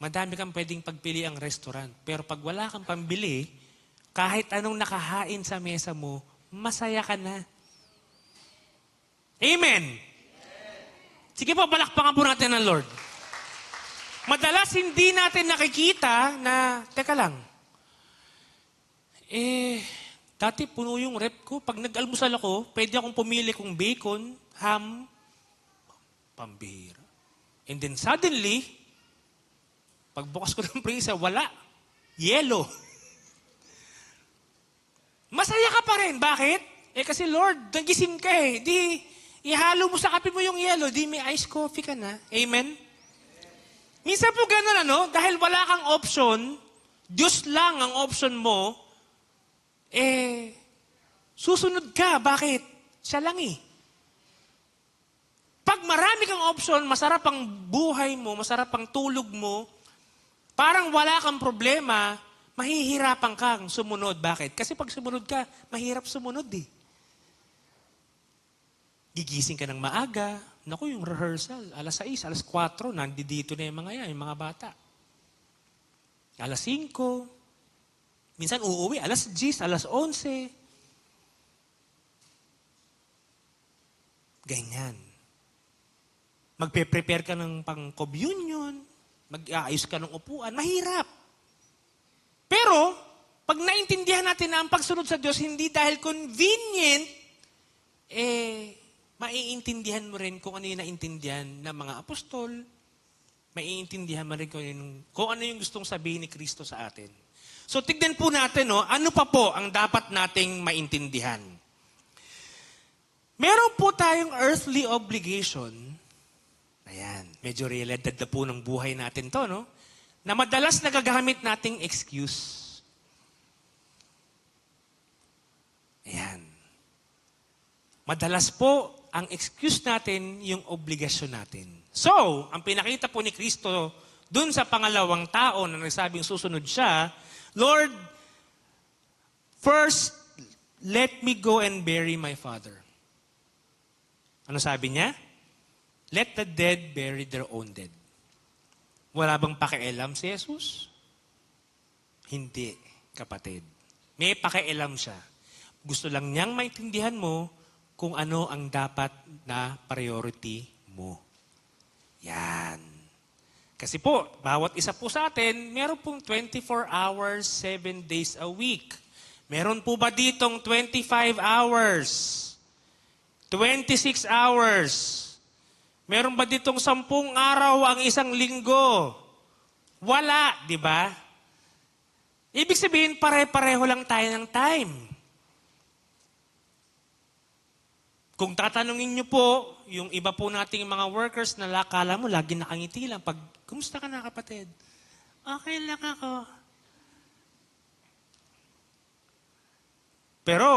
Madami kang pwedeng pagpili ang restaurant. Pero pag wala kang pambili, kahit anong nakahain sa mesa mo, masaya ka na. Amen! Sige po, palakpakan po natin ng Lord. Madalas hindi natin nakikita na, teka lang, dati puno yung rep ko. Pag nag-almusal ako, pwede akong pumili kung bacon, ham, pambihira. And then suddenly, pagbukas ko ng prisa, wala. Yelo. Masaya ka pa rin. Bakit? Kasi Lord, nagising ka eh. Di, ihalo mo sa kape mo yung yelo, di may iced coffee ka na. Amen? Minsan po ganun, dahil wala kang option, Diyos lang ang option mo, susunod ka. Bakit? Siya lang eh. Pag marami kang option, masarap ang buhay mo, masarap ang tulog mo, parang wala kang problema, mahihirapan kang sumunod. Bakit? Kasi pag sumunod ka, mahirap sumunod eh. Gigising ka ng maaga. Naku, yung rehearsal, alas 6, alas 4, nandito na yung mga yan, yung mga bata. Alas 5, minsan uuwi, alas 10, alas 11. Ganyan. Magpe-prepare ka ng pang-communion, mag-aayos ka ng upuan, mahirap. Pero, pag naintindihan natin na ang pagsunod sa Diyos, hindi dahil convenient, maiintindihan mo rin kung ano yung naintindihan ng mga apostol, maiintindihan mo rin kung ano yung gustong sabihin ni Kristo sa atin. So, tignan po natin, ano pa po ang dapat nating maintindihan. Meron po tayong earthly obligation, ayan, medyo related na po ng buhay natin to, no? Na madalas nagagamit nating excuse. Ayan. Madalas po, ang excuse natin, yung obligasyon natin. So, ang pinakita po ni Kristo dun sa pangalawang tao na nagsabing susunod siya, Lord, first, let me go and bury my father. Ano sabi niya? Let the dead bury their own dead. Wala bang pakialam si Jesus? Hindi, kapatid. May pakialam siya. Gusto lang niyang maintindihan mo kung ano ang dapat na priority mo. Yan. Kasi po, bawat isa po sa atin, meron pong 24 hours, 7 days a week. Meron po ba ditong 25 hours? 26 hours? Meron ba ditong 10 araw ang isang linggo? Wala, di ba? Ibig sabihin, pare-pareho lang tayo ng time. Kung tatanungin niyo po, yung iba po nating mga workers na kala mo, lagi nakangiti lang. Pag, kumusta ka na kapatid? Okay lang ako. Pero,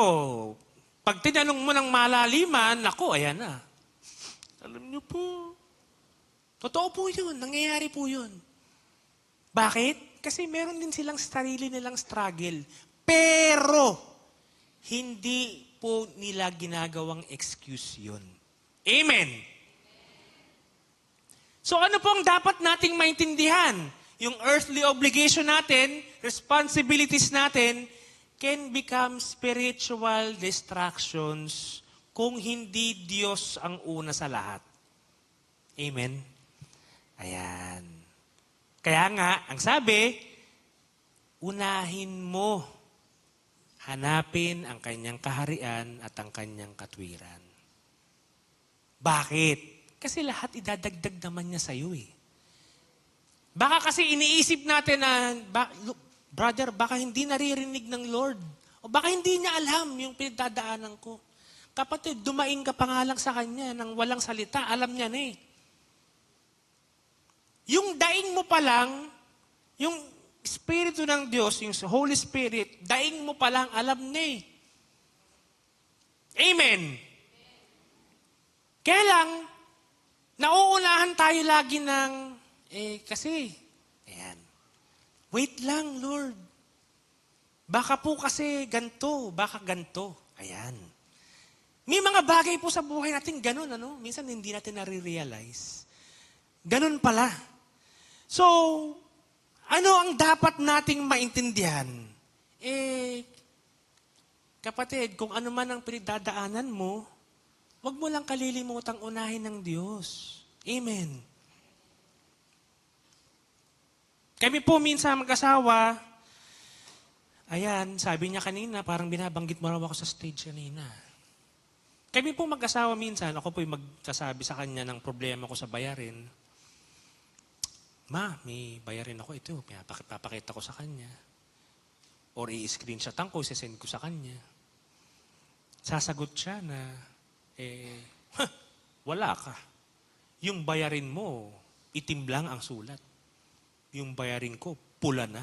pag tinanong mo ng malaliman, ako, ayan na. Alam niyo po, totoo po yun, nangyayari po yun. Bakit? Kasi meron din silang sarili nilang struggle. Pero, hindi po nila ginagawang excuse yun. Amen? So ano pong dapat nating maintindihan? Yung earthly obligation natin, responsibilities natin, can become spiritual distractions kung hindi Diyos ang una sa lahat. Amen? Ayan. Kaya nga, ang sabi, unahin mo. Hanapin ang kanyang kaharian at ang kanyang katwiran. Bakit? Kasi lahat idadagdag naman niya sa iyo eh. Baka kasi iniisip natin na, brother, baka hindi naririnig ng Lord. O baka hindi niya alam yung pinagdadaanan ko. Kapatid, dumaing ka pa nga lang sa kanya nang walang salita. Alam niya na eh. Yung daing mo pa lang, yung Espiritu ng Diyos, yung Holy Spirit, daing mo pa lang, alam na eh. Amen. Kaya lang, nauunahan tayo lagi ng, kasi, ayan, wait lang, Lord. Baka po kasi ganto, baka ganto. Ayan. May mga bagay po sa buhay natin ganun, ano? Minsan hindi natin nare-realize. Ganun pala. So, ano ang dapat nating maintindihan? Kapatid, kung ano man ang pinagdadaanan mo, huwag mo lang kalilimutang unahin ng Diyos. Amen. Kami po minsan mag-asawa, ayan, sabi niya kanina, parang binabanggit mo raw ako sa stage kanina. Kami po mag-asawa minsan, ako po'y magsasabi sa kanya ng problema ko sa bayarin. Ma, may bayarin ako ito. Papakita ko sa kanya. Or i-screenshotan ko, isesend ko sa kanya. Sasagot siya na, wala ka. Yung bayarin mo, itim lang ang sulat. Yung bayarin ko, pula na.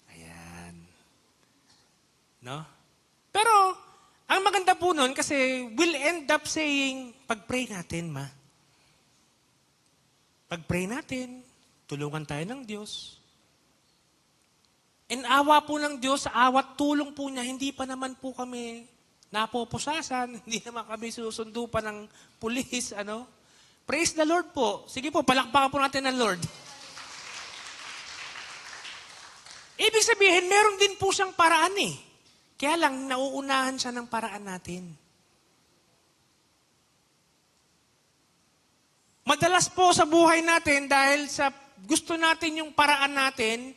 Ayan. No? Pero, ang maganda po nun, kasi we'll end up saying, pag-pray natin, ma. Pag-pray natin, tulungan tayo ng Diyos. And awa po ng Diyos, sa awat tulong po niya, hindi pa naman po kami napopusasan, hindi naman kami susundo pa ng pulis, ano. Praise the Lord po. Sige po, palakpakan po natin ng Lord. Ibig sabihin, meron din po siyang paraan eh. Kaya lang, nauunahan siya ng paraan natin. Madalas po sa buhay natin, dahil sa gusto natin yung paraan natin,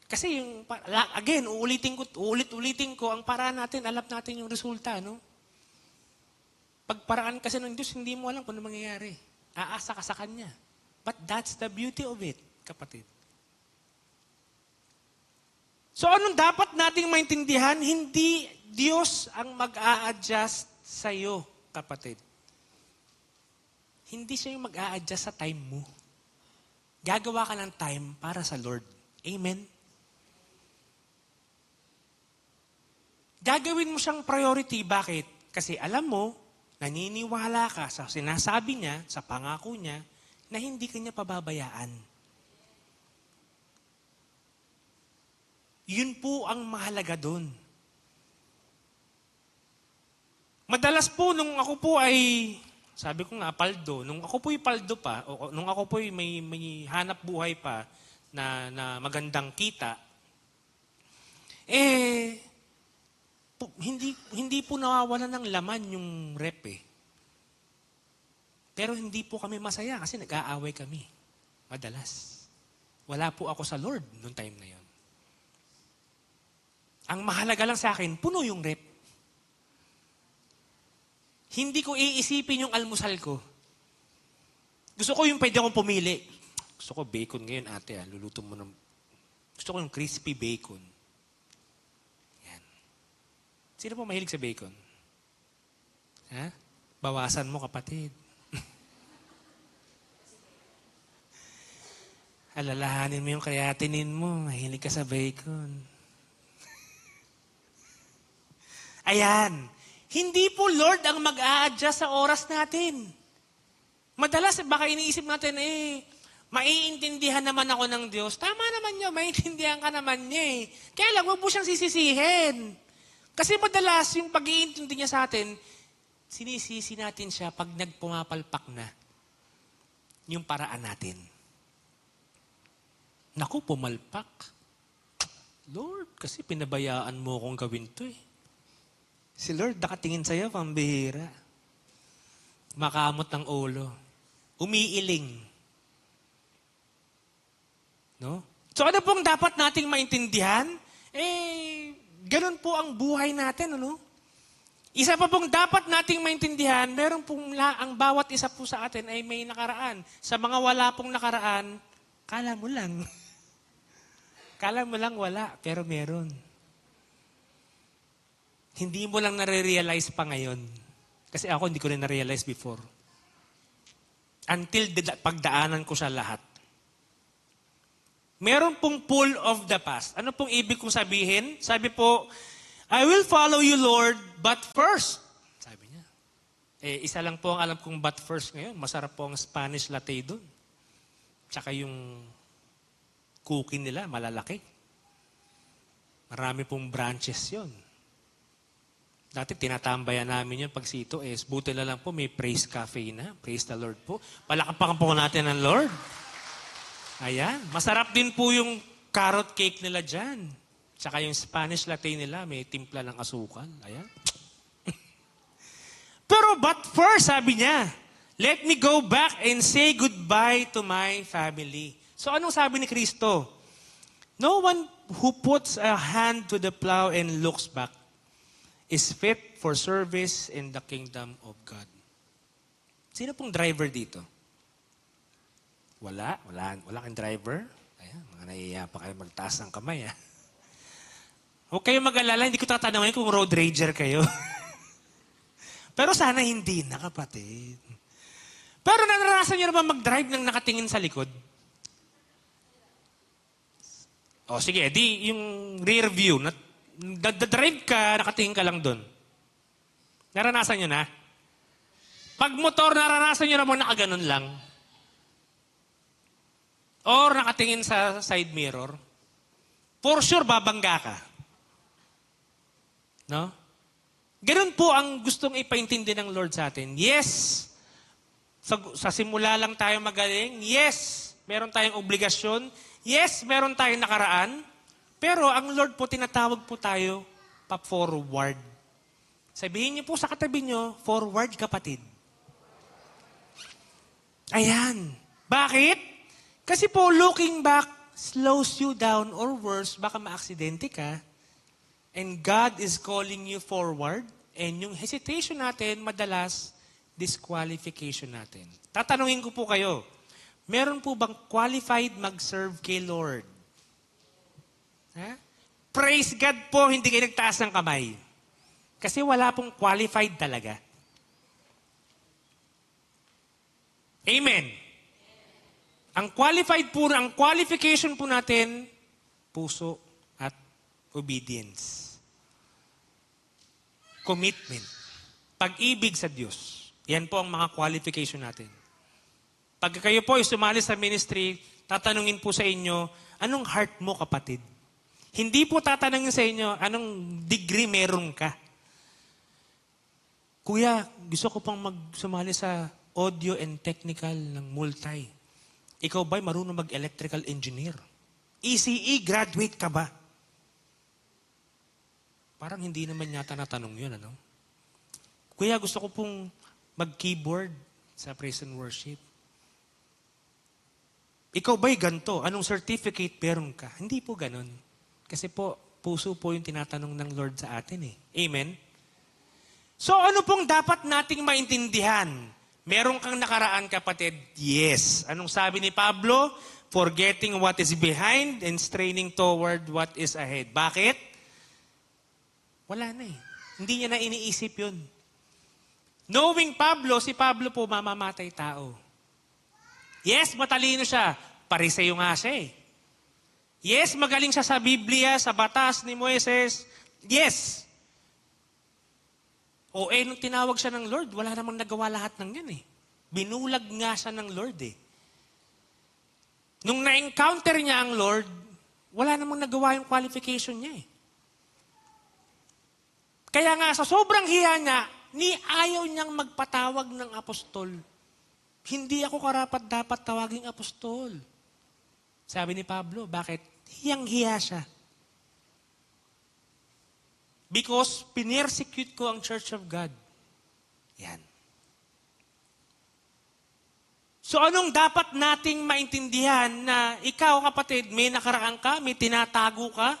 kasi yung, again, uulit-ulitin ko, ang paraan natin, alam natin yung resulta, no? Pag paraan kasi ng Diyos, hindi mo alam kung ano mangyayari. Aasa ka sa Kanya. But that's the beauty of it, kapatid. So anong dapat nating maintindihan? Hindi Diyos ang mag-a-adjust sa'yo, kapatid. Hindi siya yung mag-a-adjust sa time mo. Gagawa ka ng time para sa Lord. Amen? Gagawin mo siyang priority. Bakit? Kasi alam mo, naniniwala ka sa sinasabi niya, sa pangako niya, na hindi ka niya pababayaan. Yun po ang mahalaga doon. Madalas po, nung ako po ay, sabi ko nga, paldo, nung ako po'y paldo pa, o nung ako po'y may hanap buhay pa na magandang kita, hindi po nawawalan ng laman yung rep eh. Pero hindi po kami masaya kasi nag-aaway kami. Madalas. Wala po ako sa Lord noong time na yon. Ang mahalaga lang sa akin, puno yung rep. Hindi ko iisipin yung almusal ko. Gusto ko yung pwede akong pumili. Gusto ko bacon ngayon, ate. Luluto mo ng... Gusto ko yung crispy bacon. Yan. Sino po mahilig sa bacon? Ha? Bawasan mo, kapatid. Alalahanin mo yung creatinine mo. Mahilig ka sa bacon. Ayan. Hindi po Lord ang mag-a-adjust sa oras natin. Madalas, baka iniisip natin, maiintindihan naman ako ng Diyos. Tama naman niya, maiintindihan ka naman niya eh. Kaya lang, huwag mo siyang sisisihin. Kasi madalas, yung pag-iintindi niya sa atin, sinisisi natin siya pag nagpumapalpak na yung paraan natin. Naku, pumalpak. Lord, kasi pinabayaan mo akong gawin to eh. Si Lord nakatingin sa'yo, pambihira. Makamot ng ulo. Umiiling. No? So ano pong dapat nating maintindihan? Ganun po ang buhay natin, ano? Isa pa pong dapat nating maintindihan, meron pong ang bawat isa po sa atin ay may nakaraan. Sa mga wala pong nakaraan, kala mo lang. Kala mo lang wala, pero meron. Hindi mo lang nare-realize pa ngayon. Kasi ako hindi ko rin na-realize before. Until pagdaanan ko sa lahat. Meron pong pull of the past. Ano pong ibig kong sabihin? Sabi po, I will follow you, Lord, but first. Sabi niya. Isa lang po ang alam kong but first ngayon. Masarap po ang Spanish latte doon. Tsaka yung cookie nila, malalaki. Marami pong branches yon. Dati tinatambayan namin yung pagsito. Buti na lang po, may praise cafe na. Praise the Lord po. Palakapakan po natin ng Lord. Ayan. Masarap din po yung carrot cake nila dyan. Tsaka yung Spanish latte nila, may timpla ng asukal. Ayan. Pero but first, sabi niya, let me go back and say goodbye to my family. So anong sabi ni Kristo? No one who puts a hand to the plow and looks back is fit for service in the kingdom of God. Sino pong driver dito? Wala kang driver. Ayan, mga nahiya pa kayo magtaas ng kamay. Huwag kayong mag-alala, hindi ko tatanungin kung road rager kayo. Pero sana hindi na, kapatid. Pero naranasan niyo na ba mag-drive ng nakatingin sa likod? O sige, di yung rear view, drive ka, nakatingin ka lang doon. Naranasan nyo na? Pag motor, naranasan nyo na mo nakaganon lang. Or nakatingin sa side mirror. for sure babangga ka. No? Ganun po ang gustong ipaintindi ng Lord sa atin. Yes, sa simula lang tayo magaling. Yes, meron tayong obligasyon. Yes, meron tayong nakaraan. Pero ang Lord po, tinatawag po tayo pa-forward. Sabihin niyo po sa katabi niyo, forward kapatid. Ayan. Bakit? Kasi po, looking back slows you down or worse, baka maaksidente ka. And God is calling you forward. And yung hesitation natin, madalas, disqualification natin. Tatanungin ko po kayo, meron po bang qualified mag-serve kay Lord? Ha? Praise God po, hindi kayo nagtaas ng kamay. Kasi wala pong qualified talaga. Amen. Ang qualified po, ang qualification po natin, puso at obedience. Commitment. Pag-ibig sa Diyos. Yan po ang mga qualification natin. Pag kayo po ay sumali sa ministry, tatanungin po sa inyo, anong heart mo kapatid? Hindi po tatanungin sa inyo, anong degree meron ka? Kuya, gusto ko pang sumali sa audio and technical ng multi. Ikaw ba'y marunong mag-electrical engineer? ECE, graduate ka ba? Parang hindi naman yata natanong yun, ano? Kuya, gusto ko pong mag-keyboard sa praise and worship. Ikaw ba'y ganito? Anong certificate meron ka? Hindi po ganun. Kasi po, puso po yung tinatanong ng Lord sa atin eh. Amen? So ano pong dapat nating maintindihan? Meron kang nakaraan kapatid? Yes. Anong sabi ni Pablo? Forgetting what is behind and straining toward what is ahead. Bakit? Wala na eh. Hindi niya na iniisip yun. Knowing Pablo, si Pablo po mamamatay tao. Yes, matalino siya. Pariseyo nga siya eh. Yes, magaling siya sa Biblia, sa batas ni Moises. Yes. O nung tinawag siya ng Lord, wala namang nagawa lahat ng yan eh. Binulag nga siya ng Lord eh. Nung na-encounter niya ang Lord, wala namang nagawa yung qualification niya eh. Kaya nga sa sobrang hiya niya, ni ayaw niyang magpatawag ng apostol. Hindi ako karapat dapat tawaging apostol. Sabi ni Pablo, bakit? Hiyang-hiya siya. Because pinersecute ko ang Church of God. Yan. So anong dapat nating maintindihan na ikaw kapatid, may nakaraan ka, may tinatago ka,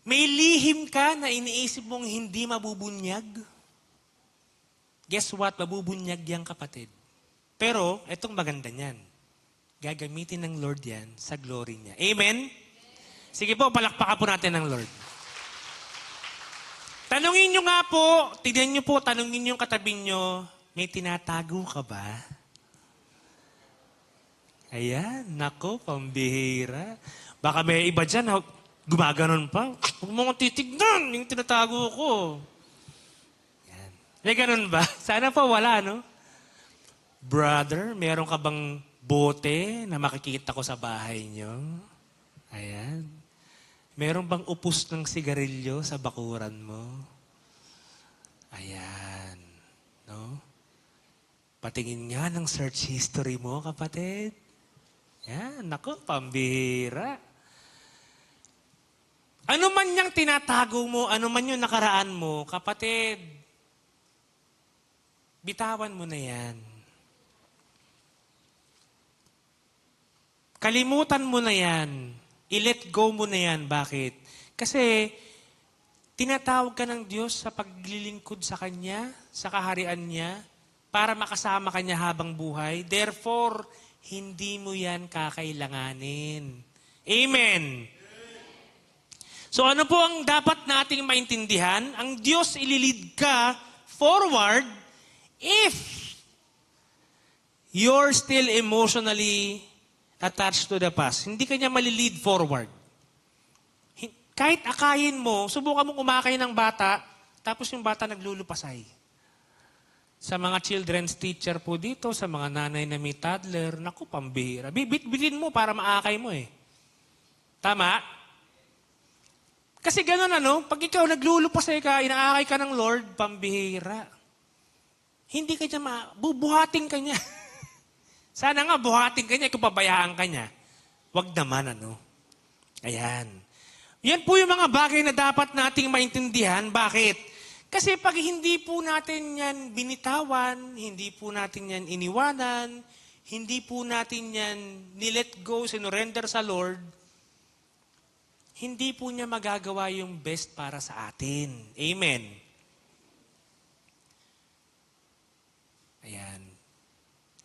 may lihim ka na iniisip mong hindi mabubunyag? Guess what? Mabubunyag yan kapatid. Pero, etong maganda niyan. Gagamitin ng Lord yan sa glory niya. Amen? Sige po, palakpakan po natin ng Lord. Tanungin nyo nga po, tignan nyo po, tanungin nyo yung katabi nyo, may tinatago ka ba? Ayan, nako, pambihira. Baka may iba dyan, gumaganon pa. Huwag mo kong titignan, yung tinatago ko. Yan. May ganun ba? Sana pa wala, no? Brother, meron ka bang bote na makikita ko sa bahay nyo? Ayan. Meron bang upos ng sigarilyo sa bakuran mo? Ayan. No? Patingin nga ng search history mo, kapatid. Yan, naku, pambihira. Ano man yung tinatago mo, ano man yung nakaraan mo, kapatid, bitawan mo na yan. Kalimutan mo na yan. I-let go mo na yan. Bakit? Kasi tinatawag ka ng Diyos sa paglilingkod sa Kanya, sa kaharian niya, para makasama Kanya habang buhay. Therefore, hindi mo yan kakailanganin. Amen. So ano po ang dapat nating maintindihan? Ang Diyos ililid ka forward if you're still emotionally attached to the past. Hindi ka niya malilid forward. Kahit akayin mo, subukan mong umakay ng bata, tapos yung bata naglulupasay. Sa mga children's teacher po dito, sa mga nanay na may toddler, naku, pambihira. Bibit-bitin mo para maakay mo eh. Tama? Kasi ganun pag ikaw naglulupasay ka, inaakay ka ng Lord, pambihira. Hindi ka niya bubuhating ka niya. Sana nga buhating ka niya, kung pabayaan ka niya. Wag naman Ayan. Yan po yung mga bagay na dapat nating maintindihan. Bakit? Kasi pag hindi po natin yan binitawan, hindi po natin yan iniwanan, hindi po natin yan nilet go, sinurrender sa Lord, hindi po niya magagawa yung best para sa atin. Amen. Ayan.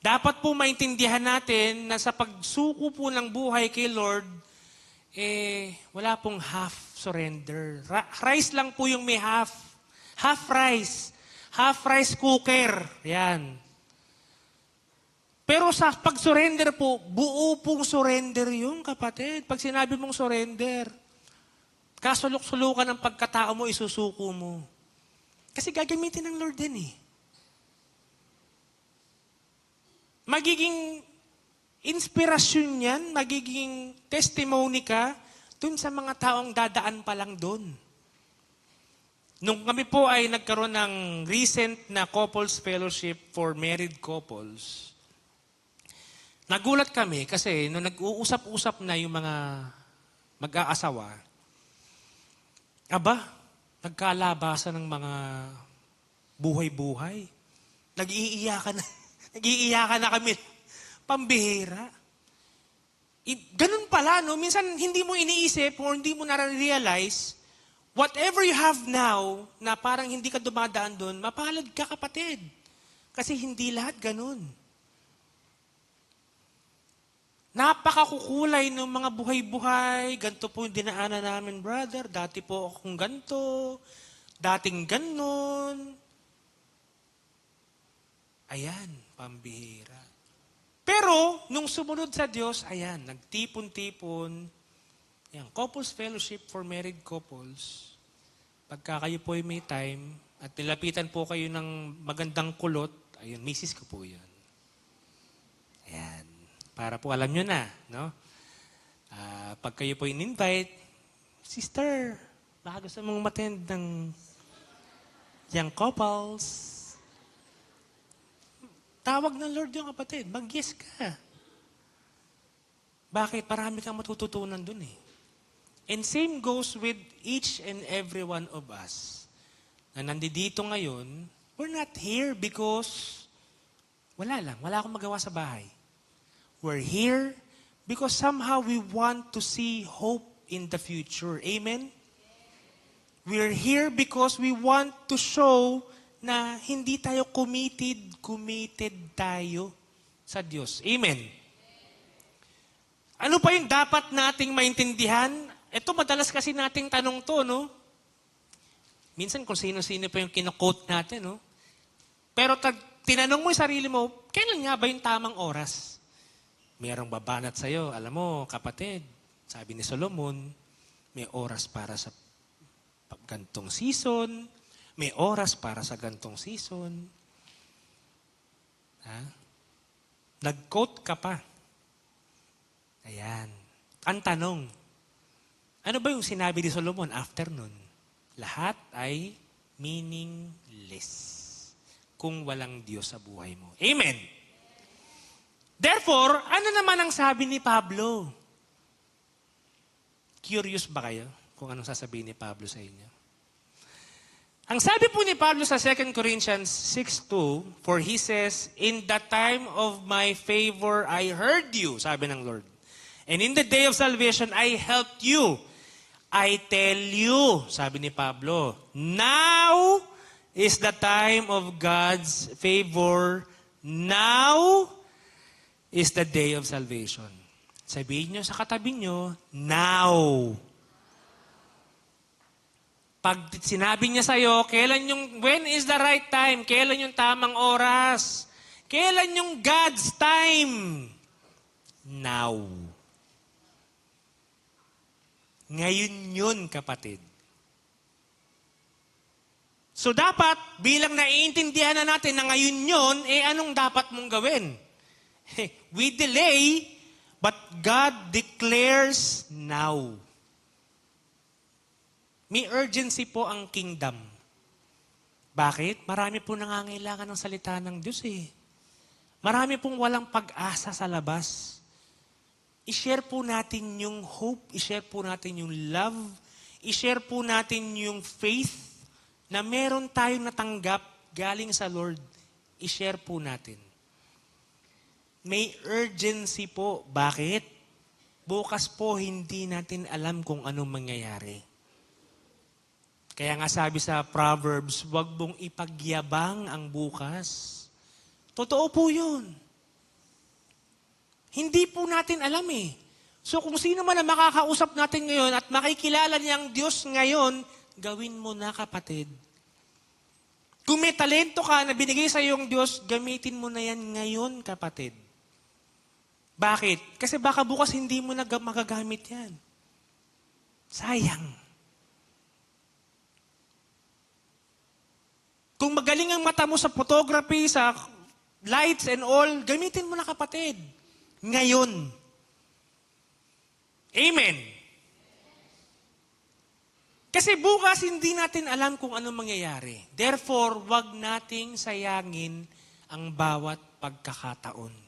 Dapat po maintindihan natin na sa pagsuko po ng buhay kay Lord, wala pong half surrender. Rice lang po yung may half. Half rice. Half rice cooker. Yan. Pero sa pag-surrender po, buo pong surrender yung kapatid. Pag sinabi mong surrender, kasulok-sulukan ng pagkatao mo, isusuko mo. Kasi gagamitin ng Lord din Magiging inspirasyon yan, magiging testimony ka dun sa mga taong dadaan pa lang dun. Nung kami po ay nagkaroon ng recent na couples fellowship for married couples, nagulat kami kasi nung nag-uusap-usap na yung mga mag-aasawa, nagkalabasan ng mga buhay-buhay. Nag-iiyakan na kami. Pambihira. Ganun pala, Minsan hindi mo iniisip or hindi mo na-realize, whatever you have now, na parang hindi ka dumadaan doon, mapalad ka, kapatid. Kasi hindi lahat ganun. Napakakukulay ng mga buhay-buhay. Ganito po yung dinaanan namin, brother. Dati po akong ganito. Dating ganon. Ayan, pambihira. Pero, nung sumunod sa Diyos, ayan, nagtipon-tipon. Ayan, couples fellowship for married couples. Pagka kayo po ay may time, at nilapitan po kayo ng magandang kulot, ayun, misis ko po yun. Ayan. Para po alam nyo na, pag kayo po in-invite, sister, baka gusto mong matend ng young couples, tawag ng Lord yung kapatid, mag-yes ka. Bakit? Marami kang matututunan dun And same goes with each and every one of us na nandito ngayon. We're not here because wala akong magawa sa bahay. We're here because somehow we want to see hope in the future. Amen? We're here because we want to show na hindi tayo committed tayo sa Diyos. Amen? Ano pa yung dapat nating maintindihan? Ito madalas kasi nating tanong to, Minsan kung sino-sino pa yung kino-quote natin, Pero tinanong mo yung sarili mo, kailan nga ba yung tamang oras? Merong babanat sa'yo. Alam mo, kapatid, sabi ni Solomon, may oras para sa gantong season, may oras para sa gantong season. Nag-quote ka pa. Ayan. Ang tanong, ano ba yung sinabi ni Solomon after nun? Lahat ay meaningless kung walang Diyos sa buhay mo. Amen! Therefore, ano naman ang sabi ni Pablo? Curious ba kayo kung anong sasabihin ni Pablo sa inyo? Ang sabi po ni Pablo sa 2 Corinthians 6:2, for he says, in the time of my favor, I heard you, sabi ng Lord. And in the day of salvation, I helped you. I tell you, sabi ni Pablo, now is the time of God's favor. Now is the day of salvation. Sabihin nyo sa katabi nyo, now. Pag sinabi niya sa'yo, when is the right time? Kailan yung tamang oras? Kailan yung God's time? Now. Ngayon yun, kapatid. So dapat, bilang naiintindihan na natin na ngayon yun, anong dapat mong gawin? We delay, but God declares now. May urgency po ang kingdom. Bakit? Marami po nangangailangan ng salita ng Diyos eh. Marami pong walang pag-asa sa labas. I-share po natin yung hope, i-share po natin yung love, i-share po natin yung faith na meron tayong natanggap galing sa Lord. I-share po natin. May urgency po. Bakit? Bukas po hindi natin alam kung anong mangyayari. Kaya nga sabi sa Proverbs, huwag mong ipagyabang ang bukas. Totoo po yun. Hindi po natin alam eh. So kung sino man ang makakausap natin ngayon at makikilala niya ang Diyos ngayon, gawin mo na kapatid. Kung may talento ka na binigay sa iyong Diyos, gamitin mo na yan ngayon kapatid. Bakit? Kasi baka bukas hindi mo na magagamit yan. Sayang. Kung magaling ang mata mo sa photography, sa lights and all, gamitin mo na kapatid. Ngayon. Amen. Kasi bukas hindi natin alam kung anong mangyayari. Therefore, wag nating sayangin ang bawat pagkakataon.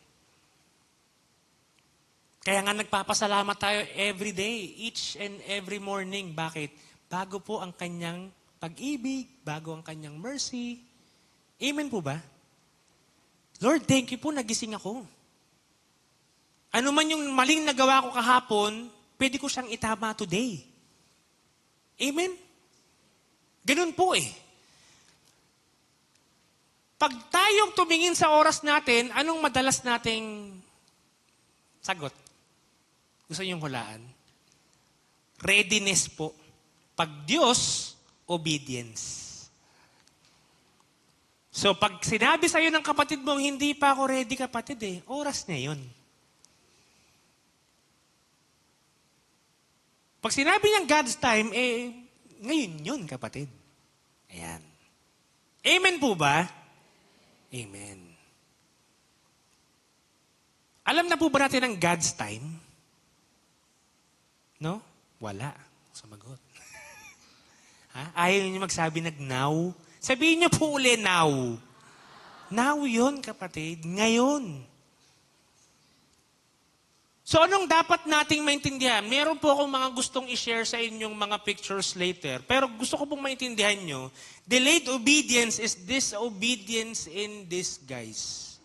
Kaya nga nagpapasalamat tayo every day, each and every morning. Bakit? Bago po ang kanyang pag-ibig, bago ang kanyang mercy. Amen po ba? Lord, thank you po, nagising ako. Ano man yung maling nagawa ko kahapon, pwede ko siyang itama today. Amen? Ganun po eh. Pag tayong tumingin sa oras natin, anong madalas nating sagot? Gusto niyong hulaan? Readiness po. Pag Diyos, obedience. So pag sinabi sa'yo ng kapatid mo, hindi pa ako ready kapatid eh, oras na yun. Pag sinabi niyang God's time, ngayon yun kapatid. Ayan. Amen po ba? Amen. Alam na po ba natin ang God's time? No? Wala. Sumagot. Ha? Ayaw niyo magsabi now? Sabihin niyo po uli now. Now yun, kapatid. Ngayon. So anong dapat nating maintindihan? Meron po akong mga gustong i-share sa inyong mga pictures later. Pero gusto ko pong maintindihan nyo, delayed obedience is disobedience in disguise.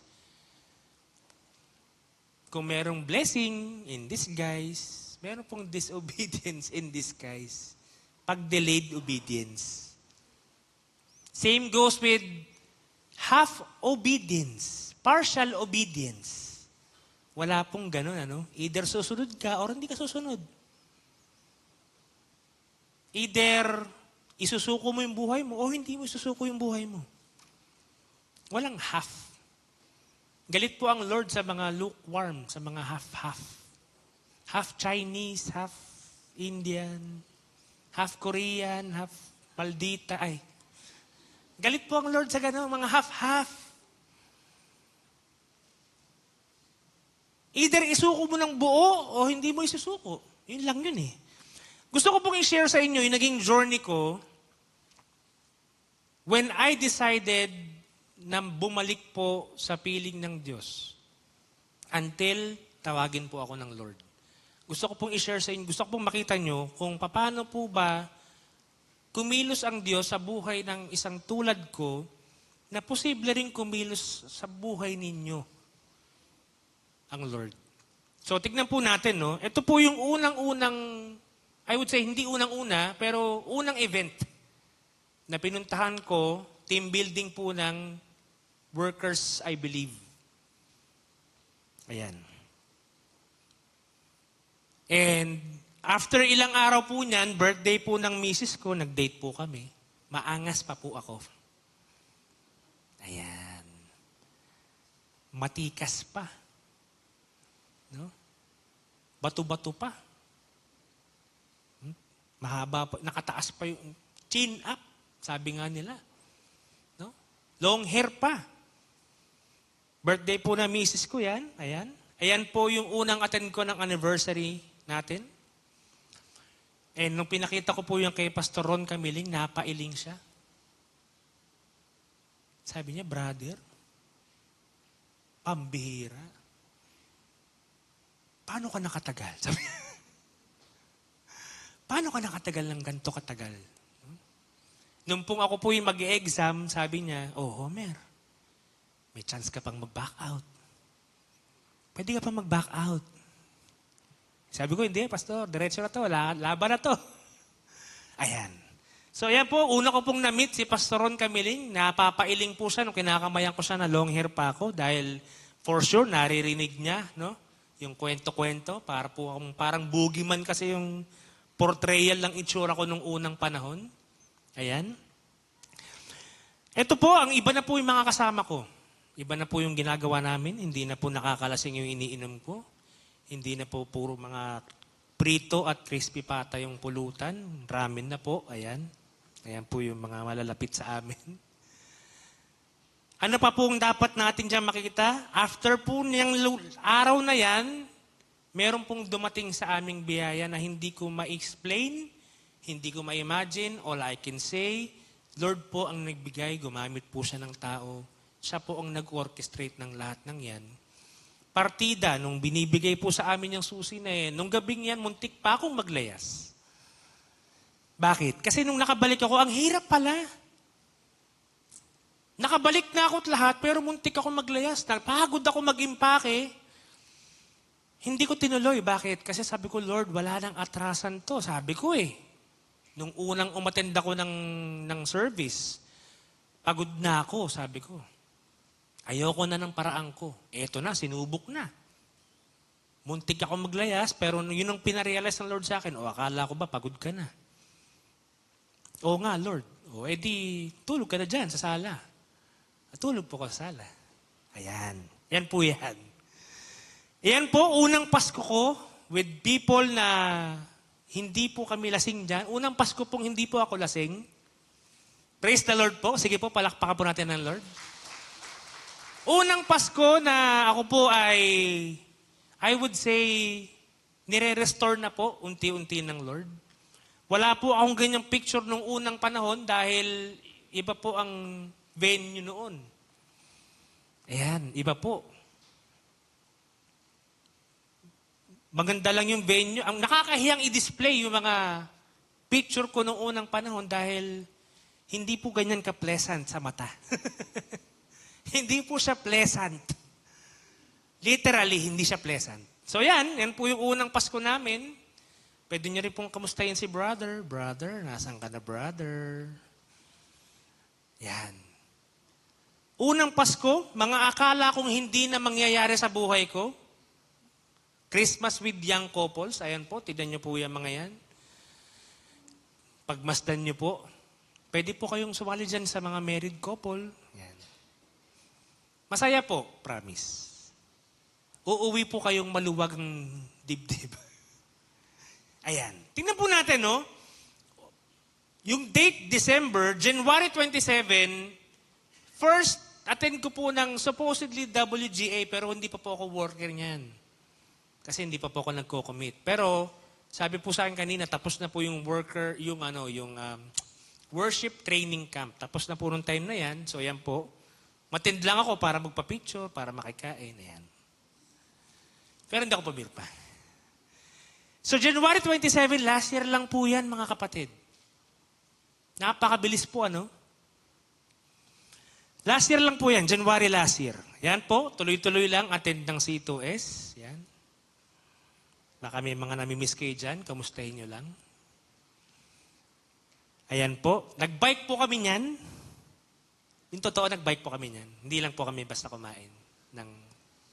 Kung merong blessing in disguise, meron pong disobedience in disguise. Pag delayed obedience. Same goes with half obedience, partial obedience. Wala pong ganun, ano? Either susunod ka or hindi ka susunod. Either isusuko mo yung buhay mo o hindi mo isusuko yung buhay mo. Walang half. Galit po ang Lord sa mga lukewarm, sa mga half-half. Half Chinese, half Indian, half Korean, half Maldita. Ay, galit po ang Lord sa ganun, mga half-half. Either isuko mo ng buo o hindi mo isusuko. Yun lang yun eh. Gusto ko pong i-share sa inyo yung naging journey ko when I decided na bumalik po sa piling ng Diyos until tawagin po ako ng Lord. Gusto ko pong i-share sa inyo, gusto ko pong makita nyo kung paano po ba kumilos ang Diyos sa buhay ng isang tulad ko na posible rin kumilos sa buhay ninyo ang Lord. So, tignan po natin, no? Ito po yung unang-unang, I would say, hindi unang-una, pero unang event na pinuntahan ko, team building po ng workers, I believe. Ayan. And after ilang araw po niyan, birthday po ng misis ko, nag-date po kami. Maangas pa po ako. Ayan. Matikas pa. No? Bato-bato pa. Mahaba pa, nakataas pa yung chin up, sabi nga nila. No? Long hair pa. Birthday po na misis ko yan. Ayan. Ayan po yung unang attend ko ng anniversary natin. And nung pinakita ko po yung kay Pastor Ron Camiling, napailing siya. Sabi niya, brother, pambihira. Paano ka nakatagal? Sabi niya. Paano ka nakatagal ng ganito katagal? Nung pong ako po yung mag-exam, sabi niya, oh, Homer, may chance ka pang mag-back out. Pwede ka pang mag-back out. Sabi ko, hindi, Pastor, diretso na to, laban na to. Ayan. So, ayan po, una ko pong na-meet si Pastor Ron Camiling. Napapailing po siya nung kinakamayan ko siya na long hair pa ako dahil for sure, naririnig niya, no? Yung kwento-kwento, parang boogeyman kasi yung portrayal ng itsura ko nung unang panahon. Ayan. Ito po, ang iba na po yung mga kasama ko. Iba na po yung ginagawa namin. Hindi na po nakakalasing yung iniinom ko. Hindi na po puro mga prito at crispy pata yung pulutan. Ramen na po. Ayan. Ayan po yung mga malalapit sa amin. Ano pa pong dapat natin dyan makikita? After po niyang araw na yan, meron pong dumating sa aming biyaya na hindi ko ma-explain, hindi ko ma-imagine. All I can say, Lord po ang nagbigay, gumamit po siya ng tao. Siya po ang nag-orchestrate ng lahat ng yan. Partida, nung binibigay po sa amin yung susi na yan, nung gabing yan, muntik pa akong maglayas. Bakit? Kasi nung nakabalik ako, ang hirap pala. Nakabalik na ako at lahat, pero muntik ako maglayas. Napagod ako mag-impake. Hindi ko tinuloy. Bakit? Kasi sabi ko, Lord, wala nang atrasan to. Sabi ko eh. Nung unang umattend ako ng service, pagod na ako, sabi ko. Ayoko na ng paraan ko. Eto na, sinubok na. Muntik ako maglayas, pero yun ang pinarealize ng Lord sa akin. O, akala ko ba, pagod ka na? Oo nga, Lord. O, edi, tulog ka na dyan sa sala. Tulog po ko sa sala. Ayan. Yan po yan. Yan po, unang Pasko ko with people na hindi po kami lasing dyan. Unang Pasko pong hindi po ako lasing. Praise the Lord po. Sige po, palakpakan po natin ng Lord. Unang Pasko na ako po ay, I would say, nire-restore na po unti-unti ng Lord. Wala po akong ganyang picture nung unang panahon dahil iba po ang venue noon. Ayan, iba po. Maganda lang yung venue. Ang nakakahiyang i-display yung mga picture ko nung unang panahon dahil hindi po ganyan ka-pleasant sa mata. Hindi po siya pleasant. Literally, hindi siya pleasant. So yan po yung unang Pasko namin. Pwede niyo rin pong kamustahin si brother. Brother, nasaan ka na brother? Yan. Unang Pasko, mga akala kong hindi na mangyayari sa buhay ko. Christmas with young couples. Ayan po, tignan niyo po yung mga yan. Pagmasdan niyo po. Pwede po kayong sumali dyan sa mga married couple. Yan. Masaya po, promise. Uuwi po kayong maluwag ng dibdib. Ayan. Tingnan po natin, no? Yung date, December, January 27, first attend ko po ng supposedly WGA, pero hindi pa po ako worker niyan. Kasi hindi pa po ako nagko-commit. Pero, sabi po sa akin kanina, tapos na po yung worker, yung worship training camp. Tapos na po nung time na yan. So, yan po. Matend lang ako para magpa-picture, para makikain. Ayan. Pero hindi ako pumirpa. So, January 27, last year lang po yan, mga kapatid. Napakabilis po, ano? Last year lang po yan, January last year. Yan po, tuloy-tuloy lang, attend ng C2S. Yan. Baka may mga namimiss kayo dyan, kamustahin nyo lang. Ayan po, nag-bike po kami niyan. Yung totoo, nag-bike po kami niyan. Hindi lang po kami basta kumain ng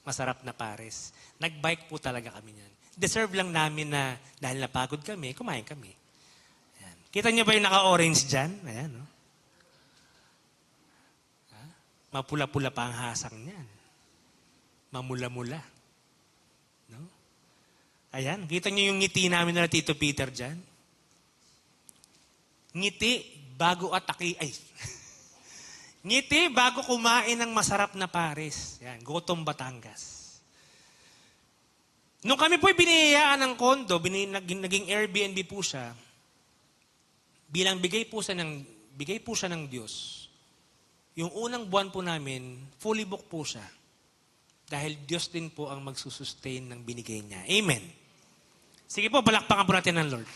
masarap na pares. Nag-bike po talaga kami niyan. Deserve lang namin na dahil napagod kami, kumain kami. Ayan. Kita niyo ba yung naka-orange dyan? Ayan, no? Ha? Mapula-pula pa ang hasang niyan. Mamula-mula. No? Ayan, kita niyo yung ngiti namin na Tito Peter dyan? Ngiti bago ataki. Ay. Ngiti bago kumain ng masarap na pares. Yan, Gotong Batangas. Nung kami po'y biniyayaan ng kondo, naging Airbnb po siya, bilang bigay po siya ng Diyos, yung unang buwan po namin, fully booked po siya. Dahil Diyos din po ang magsusustain ng binigay niya. Amen. Sige po, palakpakan po natin ng Lord.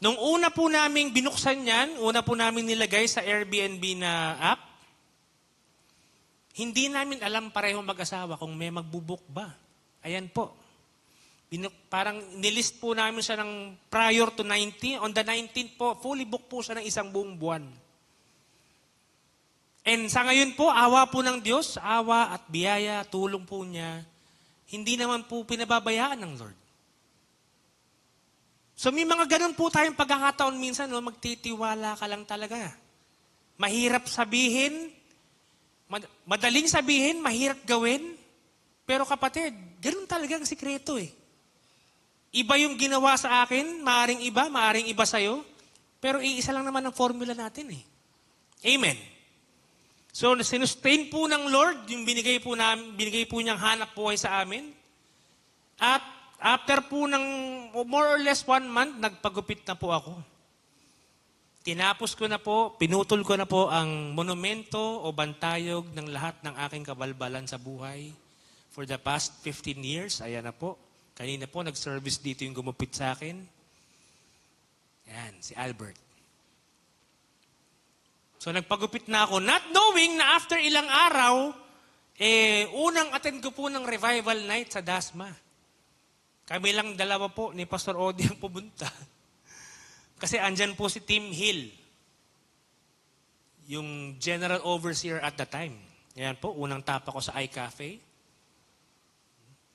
Nung una po naming binuksan yan, una po namin nilagay sa Airbnb na app, hindi namin alam pareho mag-asawa kung may magbubuk ba. Ayan po. Parang nilist po namin siya ng prior to 19. On the 19th po, fully booked po siya ng isang buong buwan. And sa ngayon po, awa po ng Diyos, awa at biyaya, tulong po niya, hindi naman po pinababayaan ng Lord. So may mga ganun po tayong pagkakataon minsan, no, magtitiwala ka lang talaga. Mahirap sabihin, madaling sabihin, mahirap gawin. Pero kapatid, ganun talaga ang sikreto eh. Iba yung ginawa sa akin, maaring iba sa'yo. Pero iisa lang naman ang formula natin eh. Amen. So, sinustain po ng Lord yung binigay po niyang hanap buhay sa amin. At after po ng more or less 1 month, nagpagupit na po ako. Tinapos ko na po, pinutol ko na po ang monumento o bantayog ng lahat ng aking kabalbalan sa buhay. For the past 15 years, ayan na po. Kanina po, nag-service dito yung gumupit sa akin. Yan, si Albert. So nagpagupit na ako, not knowing na after ilang araw, unang attend ko po ng revival night sa Dasma. Kami lang dalawa po ni Pastor Odi ang pumunta. Kasi andyan po si Tim Hill, yung general overseer at the time. Yan po, unang tapa ko sa iCafe.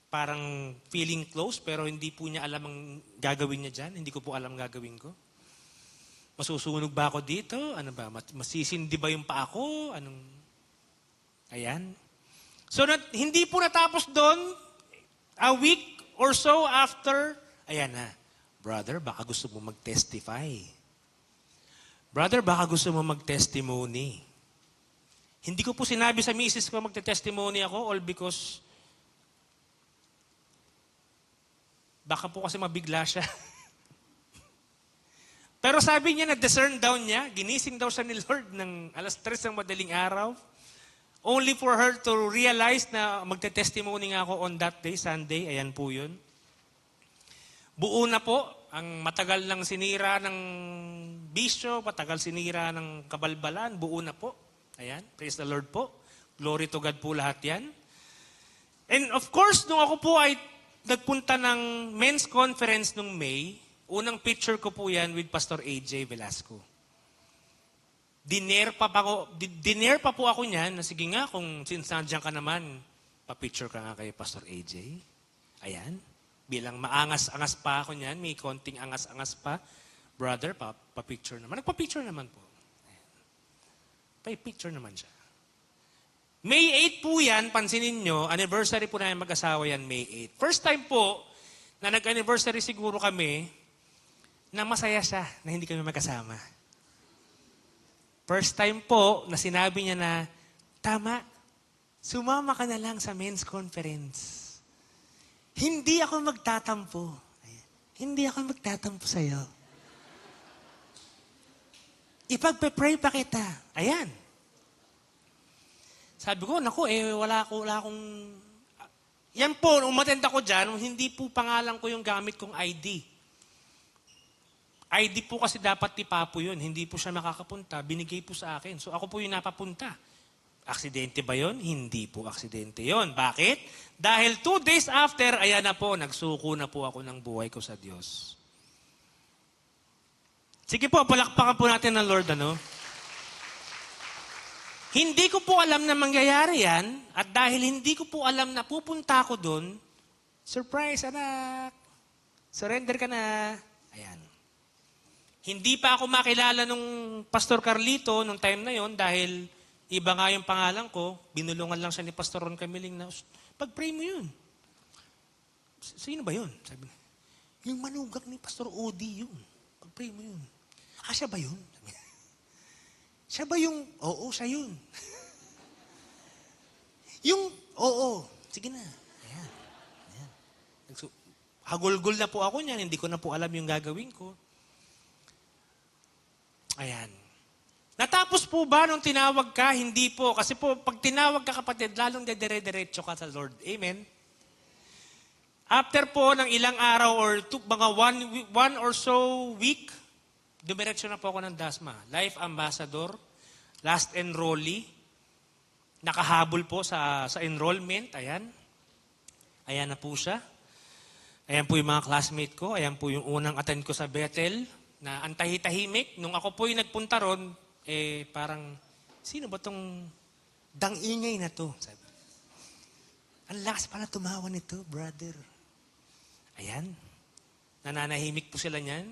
Parang feeling close, pero hindi po niya alam ang gagawin niya dyan. Hindi ko po alam gagawin ko. Masusunog ba ako dito? Ano ba? Masisindi ba yung pa ako? Ayan. So, hindi po natapos doon. A week or so after, ayan na. Brother, baka gusto mo mag-testify. Brother, baka gusto mo mag-testimony. Hindi ko po sinabi sa misis ko magte-testimony ako all because baka po kasi mabigla siya. Pero sabi niya, na-discern down niya, ginising daw siya ni Lord ng 3:00 ng madaling araw, only for her to realize na magte-testimony nga ako on that day, Sunday, ayan po yun. Buo na po, ang matagal ng sinira ng bisyo, matagal sinira ng kabalbalan, buo na po. Ayan, praise the Lord po. Glory to God po lahat yan. And of course, nung ako po ay nagpunta ng men's conference nung May, unang picture ko po yan with Pastor AJ Velasco. Diner pa po ako niyan, na sige nga, kung since nandiyan ka naman, pa-picture ka nga kay Pastor AJ. Ayan. Bilang maangas-angas pa ako niyan, may konting angas-angas pa. Brother, pa-picture naman. Nagpa-picture naman po. Ayan. Pa-picture naman siya. May 8 po yan, pansinin nyo, anniversary po namin mag-asawa yan, May 8. First time po, na nag-anniversary siguro kami, na masaya siya na hindi kami magkasama. First time po na sinabi niya na, tama, sumama ka na lang sa men's conference. Hindi ako magtatampo. Ayan. Hindi ako magtatampo sa'yo. Ipagpe-pray pa kita. Ayan. Sabi ko, naku, wala akong... Yan po, umatend ako dyan, hindi po pangalan ko yung gamit kong ID. ID po kasi dapat ni Papo yun. Hindi po siya makakapunta. Binigay po sa akin. So ako po yung napapunta. Aksidente ba yun? Hindi po aksidente yun. Bakit? Dahil 2 days after, ayan na po, nagsuko na po ako ng buhay ko sa Diyos. Sige po, palakpakan po natin ng Lord, ano? Hindi ko po alam na mangyayari yan, at dahil hindi ko po alam na pupunta ako doon, surprise, anak! Surrender ka na. Ayan. Hindi pa ako makilala nung Pastor Carlito nung time na yon dahil iba nga yung pangalan ko, binulungan lang siya ni Pastor Ron Camiling na, pag-pray mo yun. Sino ba yun? Sabi, yung manugang ni Pastor Odi yun. Pag-pray mo yun. Siya ba yun? Sabi, siya ba yung, oo, siya yun. Yung, oo, sige na. Ayan. Ayan. hagulgol na po ako niyan, hindi ko na po alam yung gagawin ko. Ayan. Natapos po ba nung tinawag ka? Hindi po. Kasi po, pag tinawag ka kapatid, lalong dedire-diretso ka sa Lord. Amen? After po ng ilang araw or mga one or so week, dumiretso na po ako ng DASMA. Life Ambassador, last enrollee, nakahabol po sa enrollment. Ayan. Ayan na po siya. Ayan po yung mga classmate ko. Ayan po yung unang attend ko sa Bethel na antahi-tahimik. Nung ako po yung nagpunta ron, parang, sino ba tong dang-ingay na to? Sabi. Ang lakas pala tumawa nito, brother. Ayan. Nananahimik po sila niyan.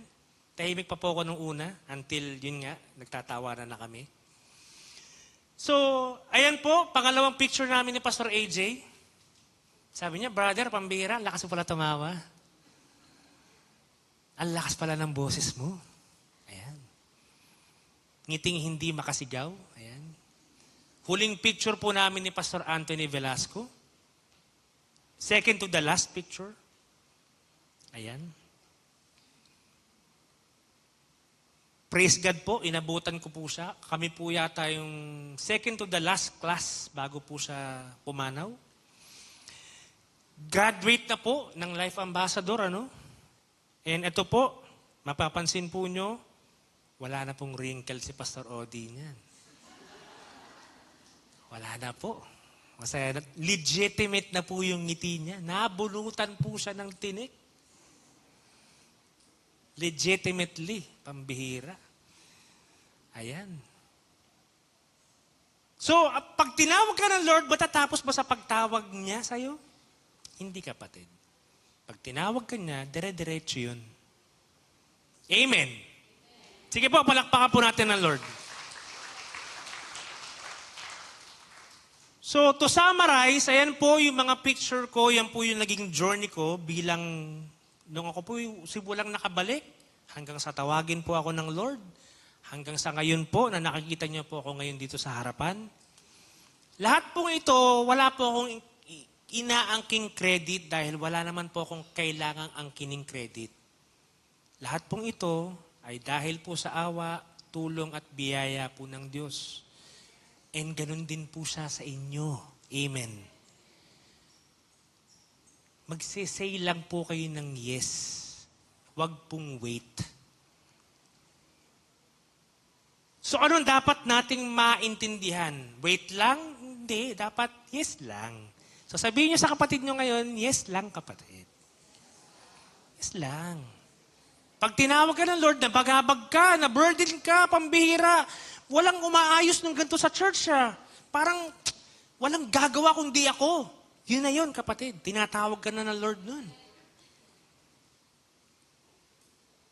Tahimik pa po ako nung una until yun nga, nagtatawanan na kami. So, ayan po, pangalawang picture namin ni Pastor AJ. Sabi niya, brother, pambihira, ang lakas mo pala tumawa. Ang lakas pala ng boses mo. Ayan. Ngiting hindi makasigaw. Ayan. Huling picture po namin ni Pastor Anthony Velasco. Second to the last picture. Ayan. Praise God po, inabutan ko po siya. Kami po yata yung second to the last class bago po siya pumanaw. Graduate na po ng Life Ambassador, ano? And ito po, mapapansin po nyo, wala na pong wrinkle si Pastor Odi niyan. Wala na po. Masaya na, legitimate na po yung ngiti niya. Nabunutan po siya ng tinik. Legitimately, pambihira. Ayan. So, pag tinawag ka ng Lord, matatapos ba sa pagtawag niya sa'yo? Hindi, kapatid. Pag tinawag ka niya, dire-diretso yun. Amen. Sige po, palakpakan po natin ng Lord. So, to summarize, ayan po yung mga picture ko, yan po yung naging journey ko bilang nung ako po simulang nakabalik, hanggang sa tawagin po ako ng Lord, hanggang sa ngayon po na nakikita niyo po ako ngayon dito sa harapan. Lahat po ito, wala po akong inaangking credit dahil wala naman po akong kailangang angkining credit. Lahat pong ito ay dahil po sa awa, tulong at biyaya po ng Diyos. And ganun din po siya sa inyo. Amen. Magsisay lang po kayo ng yes. Huwag pong wait. So anong dapat nating maintindihan? Wait lang? Hindi. Dapat yes lang. So sabihin niyo sa kapatid niyo ngayon, yes lang kapatid. Yes lang. Pag tinawag ka ng Lord, nabagabag ka, na-burden ka, pambihira, walang umaayos ng ganito sa church siya. Parang walang gagawa kundi ako. Yun na yun, kapatid. Tinatawag ka na ng Lord nun.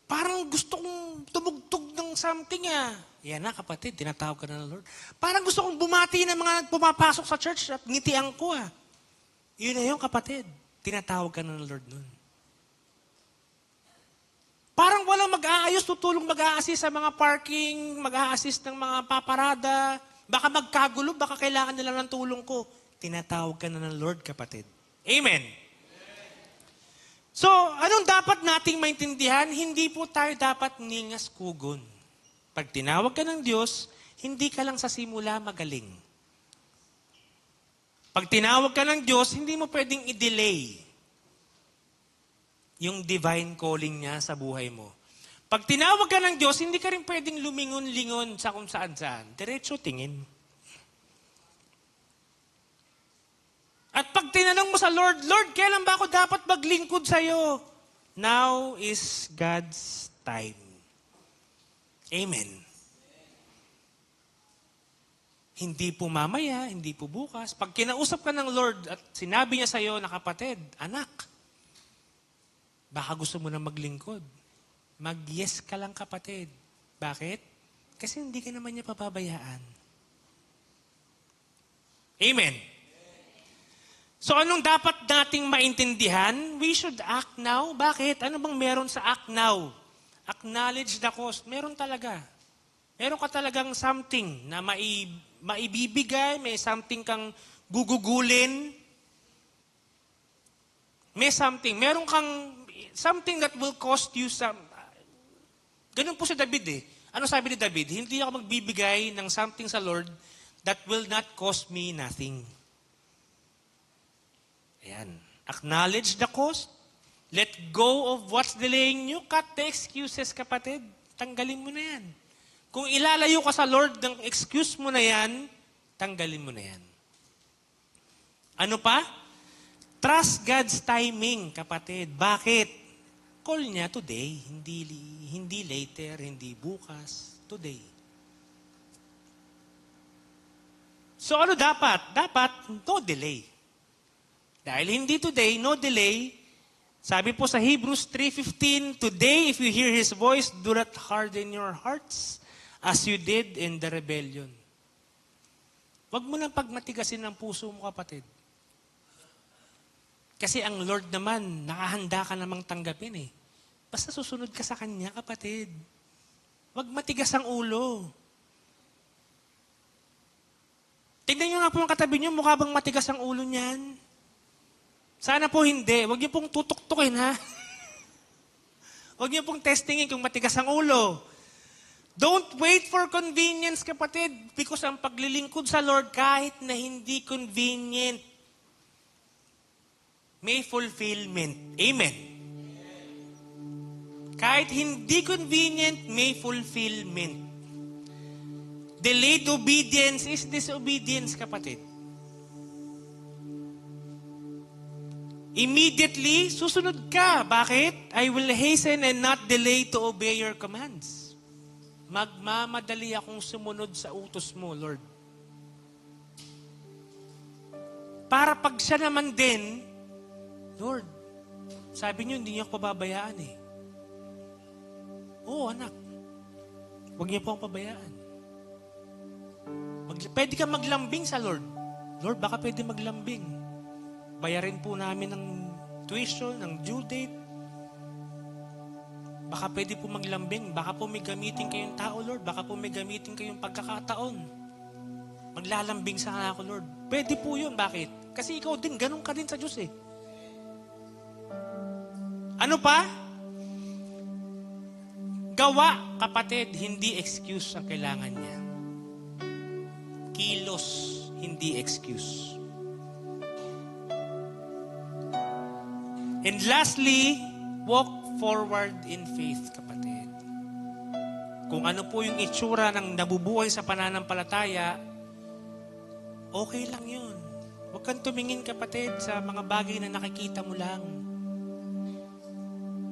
Parang gusto kong tumugtog ng something Yan na, kapatid. Tinatawag ka na ng Lord. Parang gusto kong bumati ng mga pumapasok sa church at ngitian ko Yun na yun, kapatid. Tinatawag ka na ng Lord nun. Parang walang mag-aayos, tutulong mag-a-assist sa mga parking, mag-a-assist ng mga paparada. Baka magkagulo, baka kailangan nila ng tulong ko. Tinatawag ka na ng Lord, kapatid. Amen. So, anong dapat nating maintindihan? Hindi po tayo dapat ningas kugon. Pag tinawag ka ng Diyos, hindi ka lang sa simula magaling. Pag tinawag ka ng Diyos, hindi mo pwedeng i-delay yung divine calling niya sa buhay mo. Pag tinawag ka ng Diyos, hindi ka rin pwedeng lumingon-lingon sa kung saan-saan. Diretso tingin. At pag tinanong mo sa Lord, Lord, kailan ba ako dapat maglingkod sa'yo? Now is God's time. Amen. Hindi po mamaya, hindi po bukas. Pag kinausap ka ng Lord at sinabi niya sa'yo na kapatid, anak, baka gusto mo na maglingkod. Mag-yes ka lang kapatid. Bakit? Kasi hindi ka naman niya papabayaan. Amen. So anong dapat nating maintindihan? We should act now. Bakit? Ano bang meron sa act now? Acknowledge the cost. Meron talaga. Meron ka talagang something na maibibigay, may something kang gugugulin. May something. Meron kang something that will cost you some... Ganun po si David eh. Ano sabi ni David? Hindi ako magbibigay ng something sa Lord that will not cost me nothing. Ayan. Acknowledge the cost. Let go of what's delaying you. Cut the excuses, kapatid. Tanggalin mo na yan. Kung ilalayo ka sa Lord ng excuse mo na yan, tanggalin mo na yan. Ano pa? Trust God's timing, kapatid. Bakit? Call niya today, hindi later, hindi bukas, today. So ano dapat? Dapat no delay. Dahil hindi today, no delay. Sabi po sa Hebrews 3:15, today if you hear His voice, do not harden your hearts as you did in the rebellion. Huwag mo nang pagmatigasin ang puso mo, kapatid. Kasi ang Lord naman, nakahanda ka namang tanggapin eh. Basta susunod ka sa Kanya, kapatid. Huwag matigas ang ulo. Tignan nyo nga po yung katabi nyo, mukha bang matigas ang ulo niyan? Sana po hindi. Huwag nyo pong tutuktukin, ha? Huwag nyo pong testingin kung matigas ang ulo. Don't wait for convenience, kapatid. Because ang paglilingkod sa Lord, kahit na hindi convenient, may fulfillment. Amen. Kahit hindi convenient, may fulfillment. Delayed obedience is disobedience, kapatid. Immediately, susunod ka. Bakit? I will hasten and not delay to obey your commands. Magmamadali akong sumunod sa utos mo, Lord. Para pag siya naman din, Lord, sabi niyo, hindi niyo ako pababayaan eh. Oo, anak. Huwag niyo po akong pabayaan. Pwede ka maglambing sa Lord. Lord, baka pwede maglambing. Bayarin po namin ng tuition, ng due date. Baka pwede po maglambing. Baka po may gamitin kayong tao, Lord. Baka po may gamitin kayong pagkakataon. Maglalambing sa ako, Lord. Pwede po yun. Bakit? Kasi ikaw din, ganun ka din sa Diyos eh. Ano pa? Gawa, kapatid, hindi excuse ang kailangan niya. Kilos, hindi excuse. And lastly, walk forward in faith, kapatid. Kung ano po yung itsura ng nabubuhay sa pananampalataya, okay lang yun. Huwag kang tumingin, kapatid, sa mga bagay na nakikita mo lang.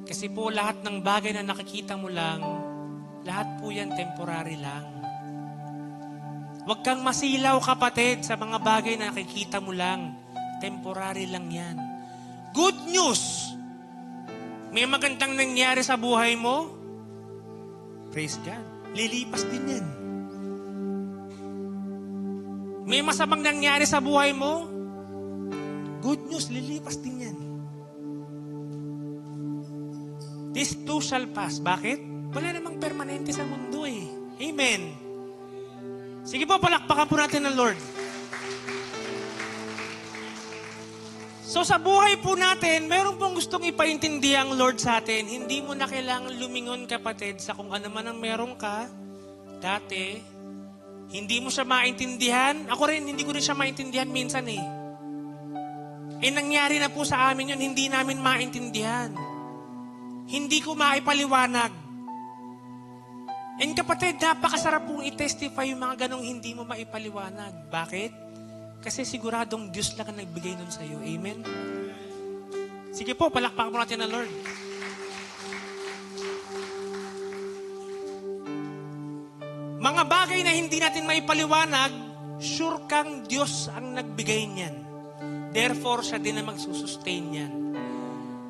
Kasi po lahat ng bagay na nakikita mo lang, lahat po yan temporary lang. Huwag kang masilaw, kapatid, sa mga bagay na nakikita mo lang. Temporary lang yan. Good news! May magandang nangyari sa buhay mo? Praise God. Lilipas din yan. May masamang nangyari sa buhay mo? Good news, lilipas din yan. This too shall pass. Bakit? Wala namang permanente sa mundo eh. Amen. Sige po, palakpakan po natin ng Lord. So sa buhay po natin, meron pong gustong ipaintindi ang Lord sa atin. Hindi mo na kailangan lumingon, kapatid, sa kung ano man ang meron ka. Dati, hindi mo siya maintindihan. Ako rin, hindi ko rin siya maintindihan minsan eh. Nangyari na po sa amin yun, hindi namin maintindihan. Hindi ko maipaliwanag. And kapatid, napakasarap pong i-testify yung mga ganong hindi mo maipaliwanag. Bakit? Kasi siguradong Diyos lang ang nagbigay nun sa'yo. Amen? Sige po, palakpakan mo natin ang Lord. Mga bagay na hindi natin maipaliwanag, sure kang Diyos ang nagbigay niyan. Therefore, siya din ang magsusustain niyan.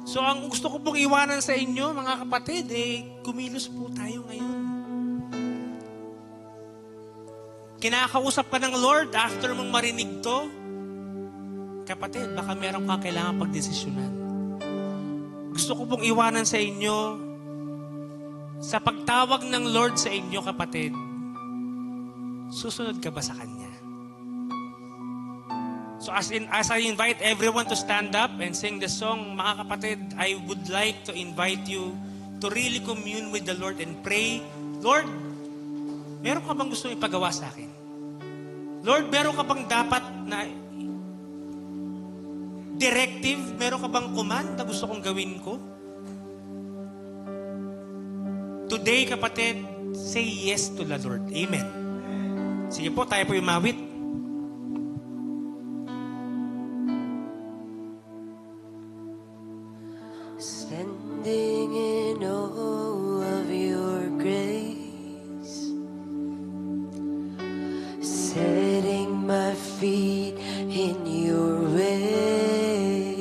So, ang gusto ko pong iwanan sa inyo, mga kapatid, kumilos po tayo ngayon. Kinakausap ka ng Lord after mong marinig to, kapatid, baka meron kang kailangan pagdesisyonan. Gusto ko pong iwanan sa inyo, sa pagtawag ng Lord sa inyo, kapatid, susunod ka ba sa Kanya? So as I invite everyone to stand up and sing the song, mga kapatid, I would like to invite you to really commune with the Lord and pray, Lord, meron ka bang gusto ipagawa sa akin? Lord, meron ka bang dapat na directive? Meron ka bang command na gusto kong gawin ko? Today, kapatid, say yes to the Lord. Amen. Sige po, tayo po yung mawit. Standing in awe of your grace, setting my feet in your ways,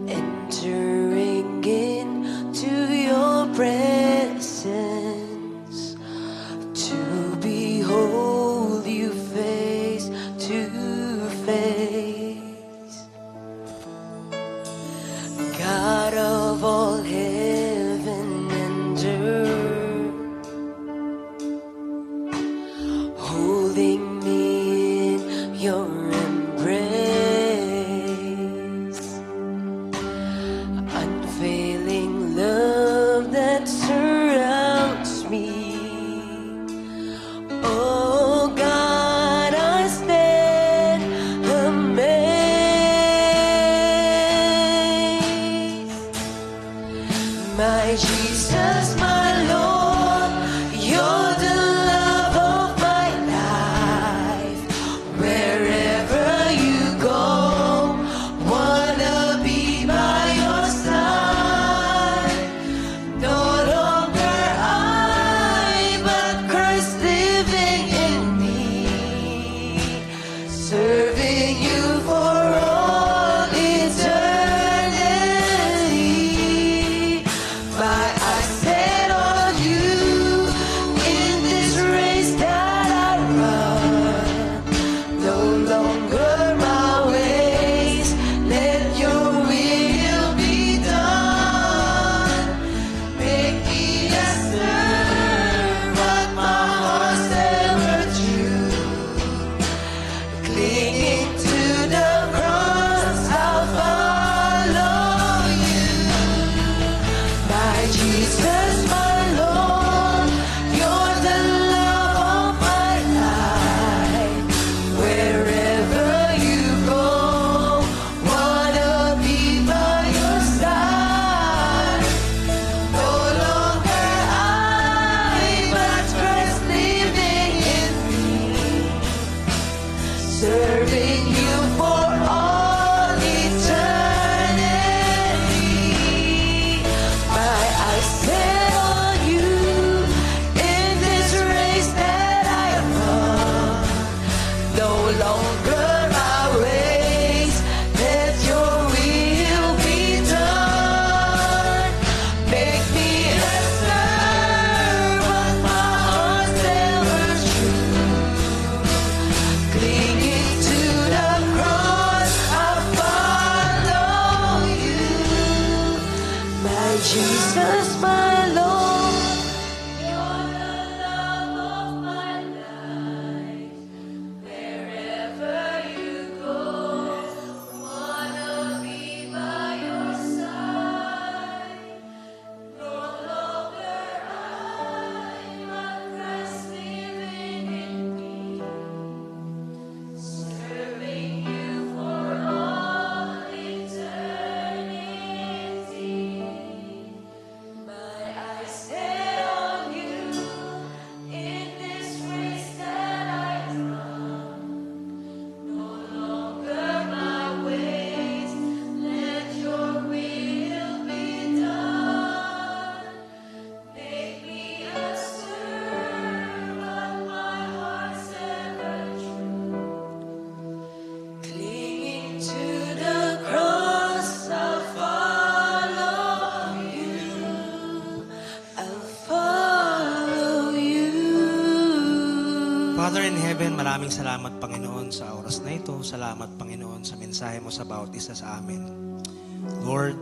entering into your presence to behold you face to face. God of all heaven and earth, holding me in your embrace, unfailing love that surrounds me. Oh God, I stand amazed. My Jesus, my Lord, you're the love of my life. Wherever you go, wanna be by your side. No longer I, but Christ living in me, serving you for all eternity. My eyes set on you in this race that I run. No longer my ways, let your will be done. Make me a servant, my heart's ever true. Clinging to the cross, I'll follow you. My Jesus, my Lord, you're the love of my life. Wherever you go, wanna be by your side. No longer I, but Christ living in me, serving you for all eternity. My eyes set on you in this race that I run. No longer my ways, let your will be done. Make me a servant, my heart's ever true. Clinging to the cross, I follow you. My Jesus, my Lord, you're the love of my life. Wherever you go, wanna be by your side. No longer I, but Christ living in me, serving you for all eternity. My eyes set on you in this race that I run. No longer my ways, let your will be done. Make me a servant, my heart's ever true. Clinging to the cross, I'll follow you. I'll follow you. Father in heaven, maraming salamat, Panginoon, sa oras na ito. Salamat, Panginoon, sa mensahe mo sa bawat isa sa amin. Lord,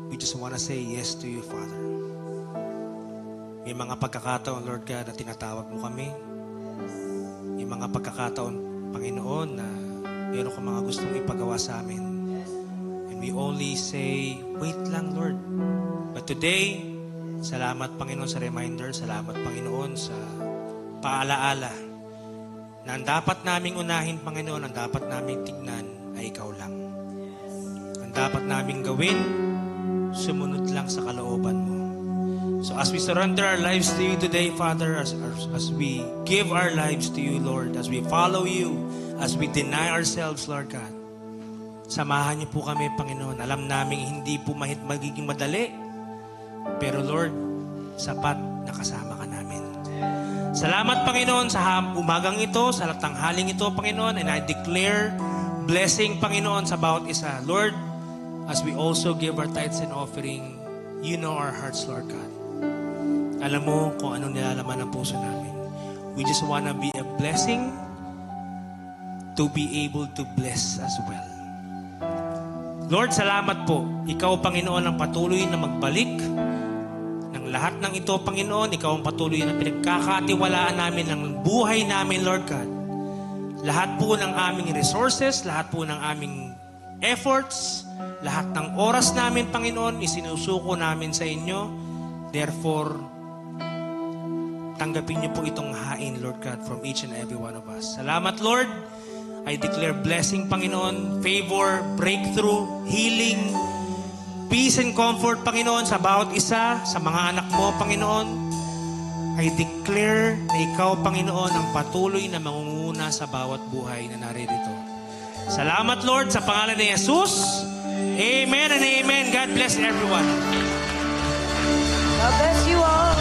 we just wanna say yes to you, Father. May mga pagkakataon, Lord God, na tinatawag mo kami. May mga pagkakataon, Panginoon, na mayroon ka mga gustong ipagawa sa amin. And we only say, wait lang, Lord. But today, salamat, Panginoon, sa reminder. Salamat, Panginoon, sa paalaala na ang dapat naming unahin, Panginoon, ang dapat naming tignan ay ikaw lang. Ang dapat naming gawin, sumunod lang sa kalooban mo. So as we surrender our lives to you today, Father, as we give our lives to you, Lord, as we follow you, as we deny ourselves, Lord God, samahan niyo po kami, Panginoon. Alam namin hindi po magiging madali, pero Lord, sapat na kasama ka namin. Salamat, Panginoon, sa umagang ito, sa tanghaling ito, Panginoon, and I declare blessing, Panginoon, sa bawat isa. Lord, as we also give our tithes and offering, you know our hearts, Lord God. Alam mo kung anong nilalaman ng puso namin. We just wanna be a blessing to be able to bless as well. Lord, salamat po. Ikaw, Panginoon, ang patuloy na magbalik ng lahat ng ito, Panginoon. Ikaw ang patuloy na pinagkakatiwalaan namin ng buhay namin, Lord God. Lahat po ng aming resources, lahat po ng aming efforts, lahat ng oras namin, Panginoon, isinusuko namin sa inyo. Therefore, tanggapin niyo po itong hain, Lord God, from each and every one of us. Salamat, Lord. I declare blessing, Panginoon, favor, breakthrough, healing, peace and comfort, Panginoon, sa bawat isa, sa mga anak mo, Panginoon. I declare na ikaw, Panginoon, ang patuloy na mangunguna sa bawat buhay na naririto. Salamat, Lord, sa pangalan ni Jesus. Amen and amen. God bless everyone. God bless you all.